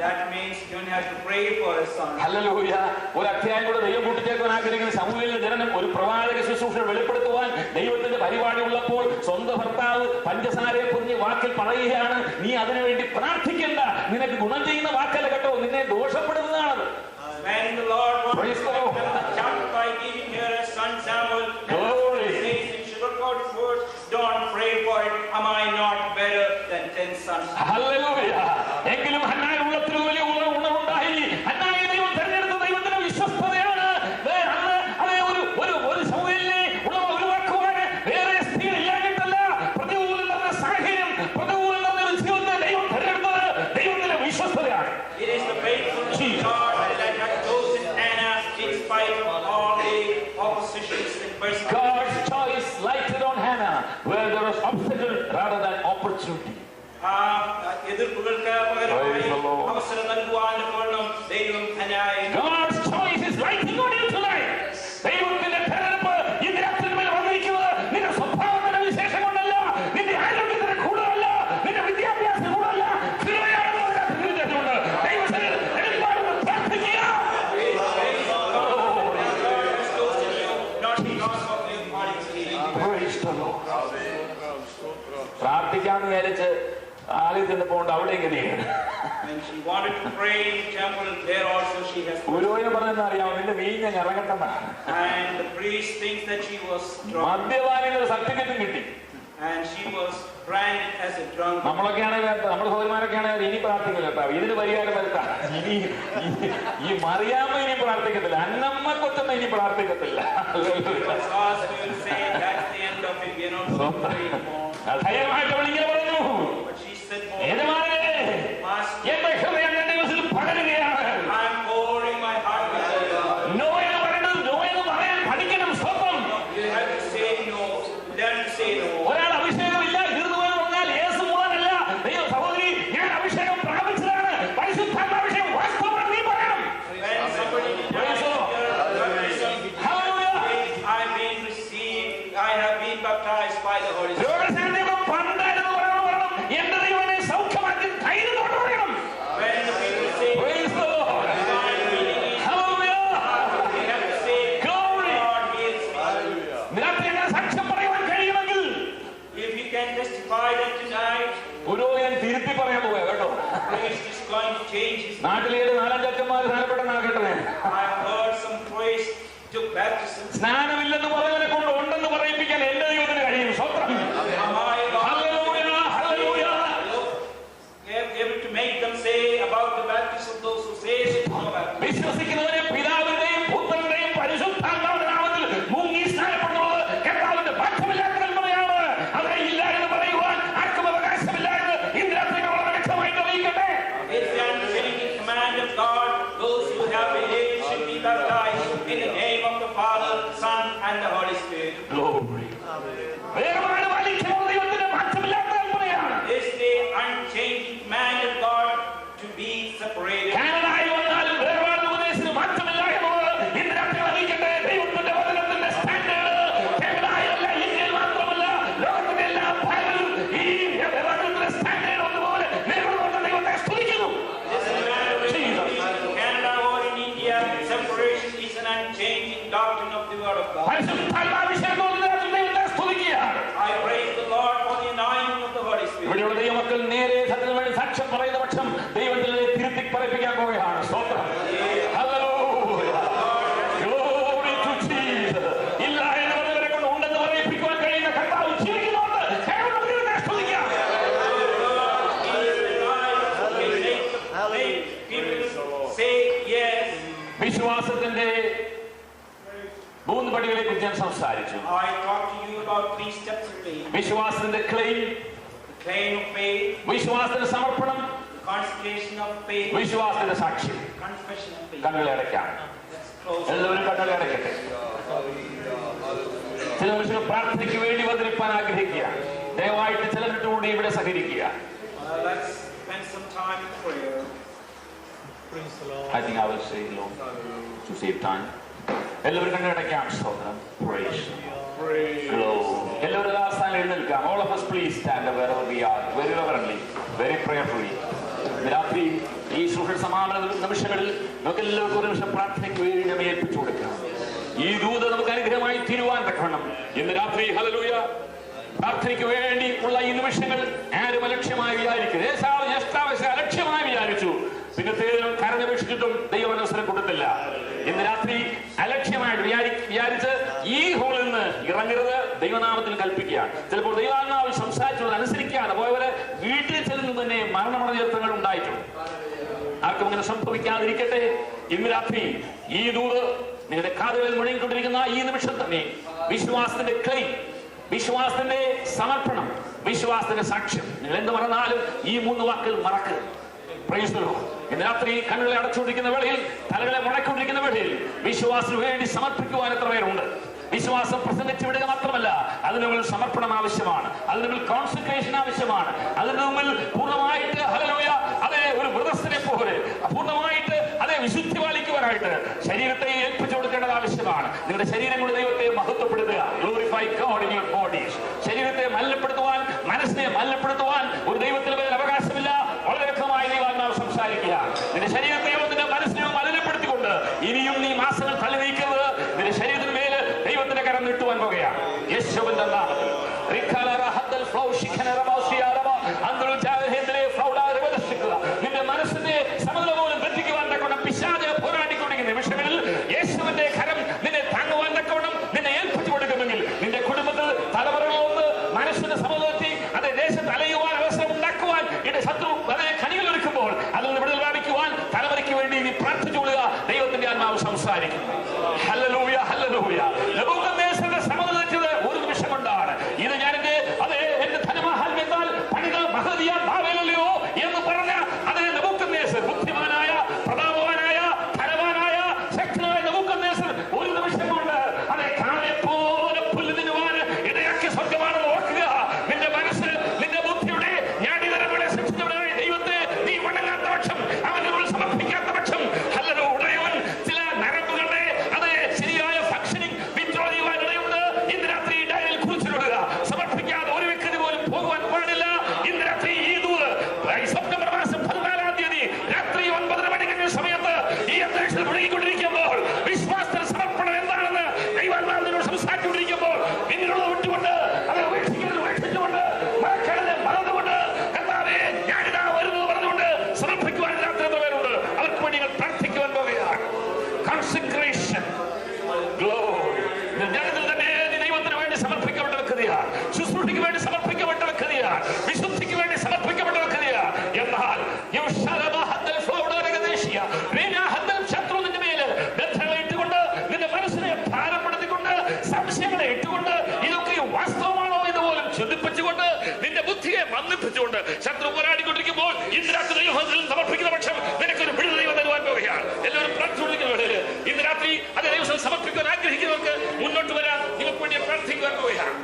That means you don't have to pray for a son. Hallelujah. ഒരു അധ്യായം കൂടെ ദൈവം കൂട്ടിച്ചേർക്കാൻ ആഗ്രഹിക്കുന്ന ശമൂവേലിന്റെ ജനനം ഒരു പ്രവാചക ശുശ്രൂഷ വെളിപ്പെടുത്തുവാൻ ദൈവത്തിന്റെ പരിപാടി ഉള്ളപ്പോൾ സ്വന്തം ഭർത്താവ് പഞ്ചസാരയെ പൊതിഞ്ഞ് വാക്കിൽ പറയുകയാണ് നീ അതിനുവേണ്ടി പ്രാർത്ഥിക്കണ്ട, നിനക്ക് ഗുണം ചെയ്യുന്ന വാക്കല്ല കേട്ടോ, നിന്നെ ദോഷപ്പെടുന്നതാണ്. When the Lord Praise the Lord. wanted by giving her a son Samuel, Glory. says in sugar-coated words, don't pray for it. Am I not better than 10 sons? Hallelujah. എങ്കിലും ഹന്നായുടെ ഉള്ളത്തിൽ വലിയ ഉണർവുണ്ടായി. ഹന്നായെ ദൈവം തെരഞ്ഞെടുത്ത ദൈവത്തിന്റെ വിശ്വസ്തതയാണ്. അന്ന് അതേ ഒരു ശമൂവേലിനെ ഒഴിവാക്കുവാൻ വേറെ സ്ത്രീ ഇല്ലാഞ്ഞിട്ടല്ല, പ്രതികൂലം നിറഞ്ഞ സാഹചര്യം, പ്രതികൂലം നിറഞ്ഞ ഒരു ജീവിതത്തെ ദൈവം തെരഞ്ഞെടുത്തത് ദൈവത്തിന്റെ വിശ്വസ്തതയാണ്. It is the faithfulness of God that had chosen Anna in spite of all the oppositions and persecution. God's choice lighted on Hannah where there was obstacle rather than opportunity. എതിർപ്പുകൾക്ക് പകരമായി അവസരം നൽകുവാൻ ദൈവം ഹന്നായെ. God's choice is lighting on you tonight. ദൈവത്തിന്റെ തെരഞ്ഞെടുപ്പ് ഇന്ന് രാത്രി പ്രാർത്ഥിക്കാന്ന് വിചാരിച്ച് ആലയത്തിന് പോകണ്ട അവിടെ എങ്ങനെയാണ് ഗുരുവിനെ പറഞ്ഞെന്ന് അറിയാമോ, നിന്റെ വീഞ്ഞ ഇറങ്ങട്ടെന്നാണ്. മദ്യപാനികളുടെ സർട്ടിഫിക്കറ്റും കിട്ടി. നമ്മളൊക്കെയാണ് നമ്മുടെ സഹോദരന്മാരൊക്കെയാണ് ഇനി പ്രാർത്ഥിക്കില്ല കേട്ടോ, ഇതിന് പരിഹാരം വരുത്താം. ഈ മറിയാമ്മ ഇനി പ്രാർത്ഥിക്കത്തില്ല, അന്നമ്മ കൊച്ചമ്മ ഇനി പ്രാർത്ഥിക്കത്തില്ല. ധൈര്യമായിട്ട് അവളിങ്ങനെ പറഞ്ഞു, യജമാനനെ എന്റെ ഹൃദയം എന്റെ ദിവസത്തിൽ പകരുകയാണ്. നോ എന്ന് പറയുന്നത് നോ എന്ന് പറയാൻ പഠിക്കണം. സ്വന്തം ഒരാൾ അഭിഷേകമില്ല ഇരുന്നു എന്ന് പറഞ്ഞാൽ യേശു മൂലമല്ല. ദൈവ സഹോദരി, ഞാൻ അഭിഷേകം പ്രാപിച്ചതാണ്. പരിശുദ്ധാത്മാഭിഷേകം വാസ്തവം നീ പറയണം. എന്റെ ദൈവനെ സൗഖ്യമാക്കി കയ്യിൽ കൊണ്ട് പറയണം. സാക്ഷ്യം പറയുവാൻ കഴിയുമെങ്കിൽ പുരോഹിതൻ തിരുത്തി പറയാൻ പോവുക കേട്ടോ. നാട്ടിലെ 4-5 അച്ഛന്മാർ ധാരപ്പെട്ടെന്നാകട്ടെ. സ്നാനമില്ലെന്ന് പറയുന്നതിനെ കൊണ്ട് ഉണ്ടെന്ന് പറയിപ്പിക്കാൻ എന്റെ ദൈവത്തിന് കഴിയും. സ്വത്രം വിശ്വസിക്കുന്നവരെ പിതാവിന്റെയും പുത്രന്റെയും പരിശുദ്ധാത്മാവിന്റെ നാമത്തിൽ മുങ്ങി സ്നാനപ്പെടുന്നത് കർത്താവിന്റെ ബാധ്യമില്ലാത്ത കൽപ്പനയാണ്. അത് ഇല്ല എന്ന് പറയുവാൻ ആർക്കും അവകാശമില്ല എന്ന് ഇന്ന് രാത്രി വളരെ വ്യക്തമായിട്ട് അറിയിക്കട്ടെ. വേർപാട് പാലിക്കുന്ന ദൈവത്തിന്റെ മാറ്റമില്ലാത്ത കൽപ്പനയാണ്. കാനഡായി വന്നാലും വേർപാട് ഉപദേശത്തിന് മാറ്റമില്ല എന്നുള്ളത് ഇന്ന് രാത്രി അറിയിക്കട്ടെ. ദൈവത്തിന്റെ വചനത്തിന്റെ സ്റ്റാൻഡേർഡ് കാനഡായല്ല, ഇന്ത്യയിൽ മാത്രമല്ല, ലോകത്തിന്റെ എല്ലാ ഭാഗങ്ങളിലും ഈ വചനത്തിന്റെ സ്റ്റാൻഡേർഡ് ഒന്നുപോലെ നിലകൊള്ളുന്ന ദൈവത്തെ സ്തുതിക്കുന്നു. ഇവിടെയുള്ള ദൈവമക്കൾ നേരെ സത്യത്തിന് വേണ്ടി സാക്ഷ്യം പറയുന്ന പക്ഷം ദൈവത്തിൽ തിരുത്തി പറയിപ്പിക്കാൻ പോവുകയാണ്. സ്തോത്രം. ഇല്ല എന്ന് പറഞ്ഞവരെ കൊണ്ട് ഉണ്ടെന്ന് പറയിപ്പിക്കുവാൻ കഴിയുന്ന കർത്താവ് ജീവിക്കുന്നുണ്ട്. വിശ്വാസത്തിന്റെ 3 പടികളെ കുറിച്ച് ഞാൻ സംസാരിച്ചു. വിശ്വാസത്തിന്റെ ക്ലെയിം, വിശ്വാസത്തിന്റെ സമർപ്പണം, വിശ്വാസത്തിന്റെ സാക്ഷ്യം. കണ്ണുകളെ അടയ്ക്കാം. എല്ലാവരും കണ്ണുകളെ അടയ്ക്കട്ടെ. ചില മനുഷ്യർ പ്രാർത്ഥനയ്ക്ക് വേണ്ടി വന്നിരിക്കാൻ ആഗ്രഹിക്കുക. ദയവായിട്ട് ചില മിനിറ്റുകൂടി ഇവിടെ സഹകരിക്കുക. I think I will say long to save time. എല്ലാവരും കണ്ണടയ്ക്കാം. സ്തോത്രം. എല്ലാവരും ആ സ്ഥാനം എഴുന്നേൽക്കാം. All of us please stand wherever we are, very reverently, very prayerfully. രാത്രി ഈ സുഹൃത്ത് സമാധാന നിമിഷങ്ങളിൽ നമുക്ക് എല്ലാവർക്കും ഒരു നിമിഷം പ്രാർത്ഥനയ്ക്ക് വേണ്ടി നമ്മെ ഏൽപ്പിച്ചു കൊടുക്കാം. ഈ ദൂത നമുക്ക് അനുഗ്രഹമായി തീരുവാൻ തക്കണം. ഇന്ന് രാത്രി ഹല്ലേലൂയ പ്രാർത്ഥനയ്ക്ക് വേണ്ടി ഉള്ള ഈ നിമിഷങ്ങൾ ആരും അലക്ഷ്യമായി വിചാരിക്കരുത്. അലക്ഷ്യമായി വിചാരിച്ചു, പിന്നത്തേതിനും കരഞ്ഞപേക്ഷിച്ചിട്ടും ദൈവം അവസരം കൊടുത്തില്ല. ഇന്ന് രാത്രി അലക്ഷ്യമായിട്ട് വിചാരിച്ച് ഈ ഹോളിൽ നിന്ന് ഇറങ്ങരുത്. ദൈവനാമത്തിൽ കൽപ്പിക്കുക. ചിലപ്പോൾ ദൈവാത്മാവിൽ സംസാരിച്ചത് അനുസരിക്കാതെ പോയവരെ വീട്ടിൽ ചെന്ന് തന്നെ മരണമടഞ്ഞങ്ങൾ ഉണ്ടായിട്ടുണ്ട്. ആർക്കും അങ്ങനെ സംഭവിക്കാതിരിക്കട്ടെ. ഇന്ന് രാത്രി ഈ ദൂത് നിങ്ങളുടെ കാതുകളിൽ മുഴങ്ങിക്കൊണ്ടിരിക്കുന്ന ഈ നിമിഷം തന്നെ വിശ്വാസത്തിന്റെ ക്ലെയിം, വിശ്വാസത്തിന്റെ സമർപ്പണം, വിശ്വാസത്തിന്റെ സാക്ഷ്യം, നിങ്ങൾ എന്ത് മറന്നാലും ഈ 3 വാക്കുകൾ മറക്കുക. ഇന്ന് രാത്രി കണ്ണുകളെ അടച്ചുകൊണ്ടിരിക്കുന്ന വേളയിൽ, തലകളെ മുടക്കൊണ്ടിരിക്കുന്ന വേളയിൽ വിശ്വാസത്തിന് വേണ്ടി സമർപ്പിക്കുവാൻ എത്ര പേരുണ്ട്? വിശ്വാസം പ്രസംഗിച്ചു വിടുക മാത്രമല്ല, അതിന് മുമ്പിൽ സമർപ്പണം ആവശ്യമാണ്, അതിന് മുമ്പിൽ കോൺസെൻട്രേഷൻ ആവശ്യമാണ്, അതിന് മുമ്പിൽ പൂർണ്ണമായിട്ട് ഹല്ലേലൂയ അതേ ഒരു വ്രതസ്ഥനെ പോലെ പൂർണ്ണമായിട്ട് അതേ വിശുദ്ധി പാലിക്കുവാനായിട്ട് ശരീരത്തെ ഏൽപ്പിച്ചു കൊടുക്കേണ്ടത് ആവശ്യമാണ്. നിങ്ങളുടെ ശരീരം കൊണ്ട് ദൈവത്തെ മഹത്വപ്പെടുത്തുക. Glorify God in your bodies. ശരീരത്തെ മലിനപ്പെടുത്തുവാൻ, മനസ്സിനെ മലിനപ്പെടുത്തുവാൻ ഒരു ദൈവത്തിന് മേൽ അവകാശമില്ല. വളരെ വ്യക്തമായി ദൈവാത്മാവ് സംസാരിക്കുക. നിന്റെ ശരീരത്തെയോ നിന്റെ മനസ്സിനെയോ മലിനപ്പെടുത്തിക്കൊണ്ട് ഇനിയും നീ മാസങ്ങൾ തള്ളി നീക്കുന്നത് നിന്റെ ശരീരത്തിന് മേൽ ദൈവത്തിന്റെ കരം നീട്ടുവാൻ പോകുകയാണ്. യേശുവിന്റെ നാമത്തിൽ വിശുദ്ധിക്ക് വേണ്ടി സമർപ്പിക്കപ്പെട്ട വ്യക്തിയാണ്, വിശുദ്ധിക്ക് വേണ്ടി സമർപ്പിക്കപ്പെട്ട വ്യക്തിയാണ്. എന്നാൽ ശത്രു നിന്റെ മേല് ബന്ധങ്ങളെ ഇട്ടുകൊണ്ട്, നിന്റെ മനസ്സിനെ ഭാരപ്പെടുത്തിക്കൊണ്ട്, സംശയങ്ങളെ ഇട്ടുകൊണ്ട്, ഇതൊക്കെ വാസ്തവമാണോ എന്ന് പോലും ചിന്തിപ്പിച്ചുകൊണ്ട്, നിന്റെ ബുദ്ധിയെ മന്ദിപ്പിച്ചുകൊണ്ട് ശത്രു പോരാടിക്കൊണ്ടിരിക്കുമ്പോൾ ഇന്ന് രാത്രി ദൈവത്തിൽ സമർപ്പിക്കുന്ന പക്ഷം നിനക്കൊരു വിടുതൽ ദൈവം തരുവാൻ പോവുകയാണ്. എല്ലാവരും പ്രാർത്ഥിക്കുന്ന വേളയിൽ ഇന്ന് രാത്രി അതേ ദൈവത്തിൽ സമർപ്പിക്കാൻ ആഗ്രഹിക്കുന്നവർക്ക് മുന്നോട്ട് വരാൻ നിങ്ങൾക്ക് വേണ്ടി പ്രാർത്ഥിക്കുവാൻ പോവുകയാണ്.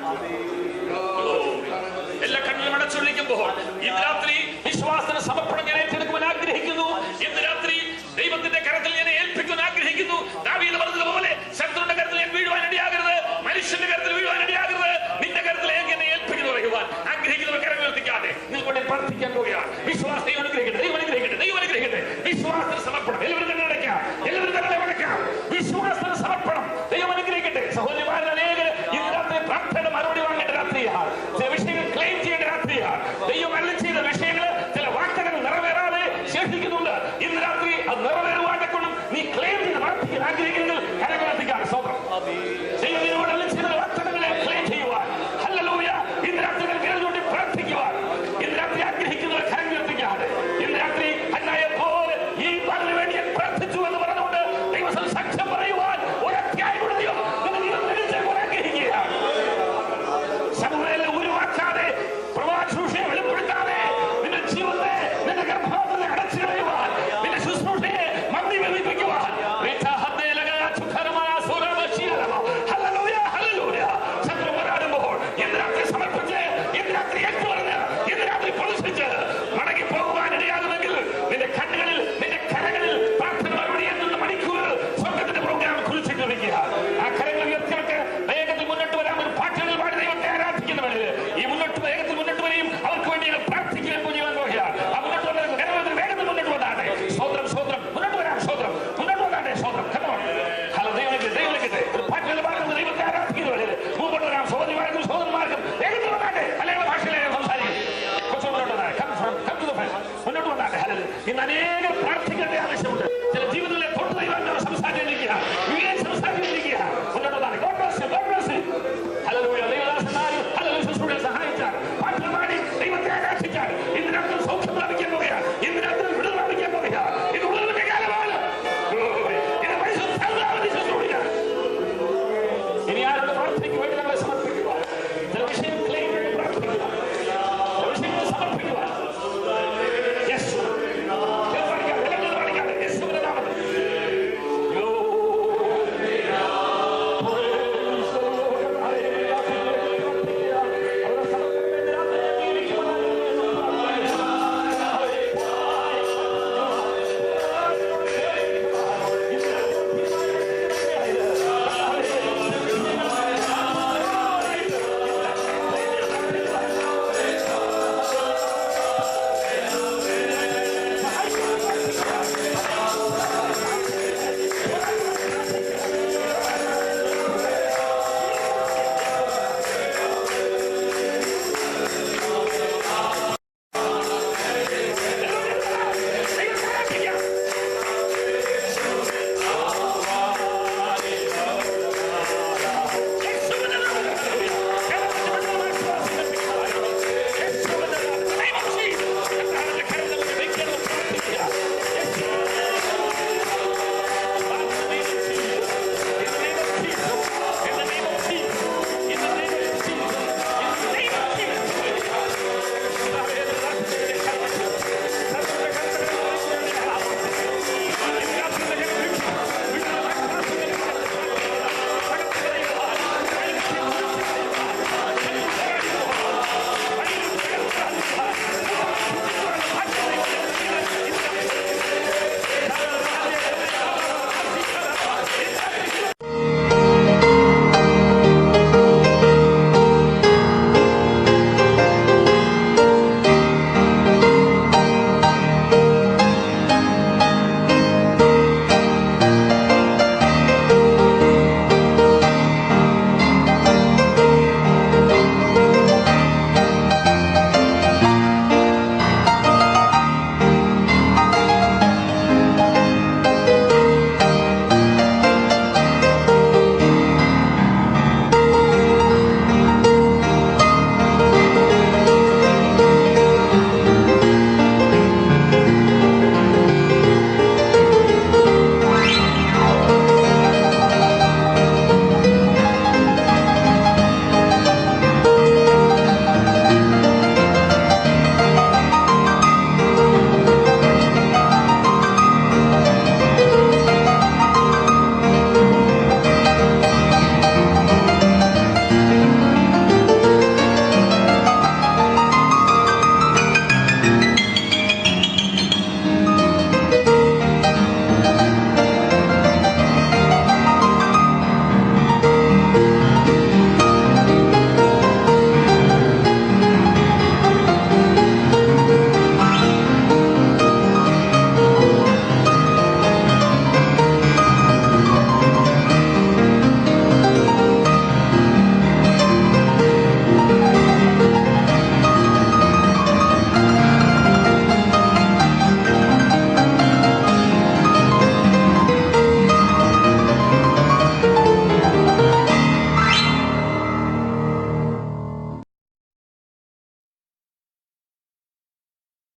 എല്ലാ കണ്ണിലും അടച്ചൊല്ലിക്കുമ്പോൾ ഇന്ന് രാത്രി വിശ്വാസത്തിന് സമർപ്പണം ഞാൻ ഏറ്റെടുക്കുവാൻ ആഗ്രഹിക്കുന്നു. ഇന്ന് രാത്രി ദൈവത്തിന്റെ കരത്തിൽ ഞാൻ ഏൽപ്പിക്കാൻ ആഗ്രഹിക്കുന്നു. ദാവീദ് പറഞ്ഞതുപോലെ ശത്രുവിന്റെ കരത്തിൽ ഞാൻ വീഴുവാൻ ഇടയാകരുത്, മനുഷ്യന്റെ കരത്തിൽ വീഴുവാൻ ഇടയാകരുത്, നിന്റെ കരത്തിലേക്ക് എന്നെ ഏൽപ്പിക്കുന്നു പറയുവാൻ ആഗ്രഹിക്കുന്നവർ കരങ്ങൾ എത്തിക്കാതെ നിങ്ങൾക്ക് വേണ്ടി പ്രാർത്ഥിക്കാൻ പോവുകയാണ്. വിശ്വാസ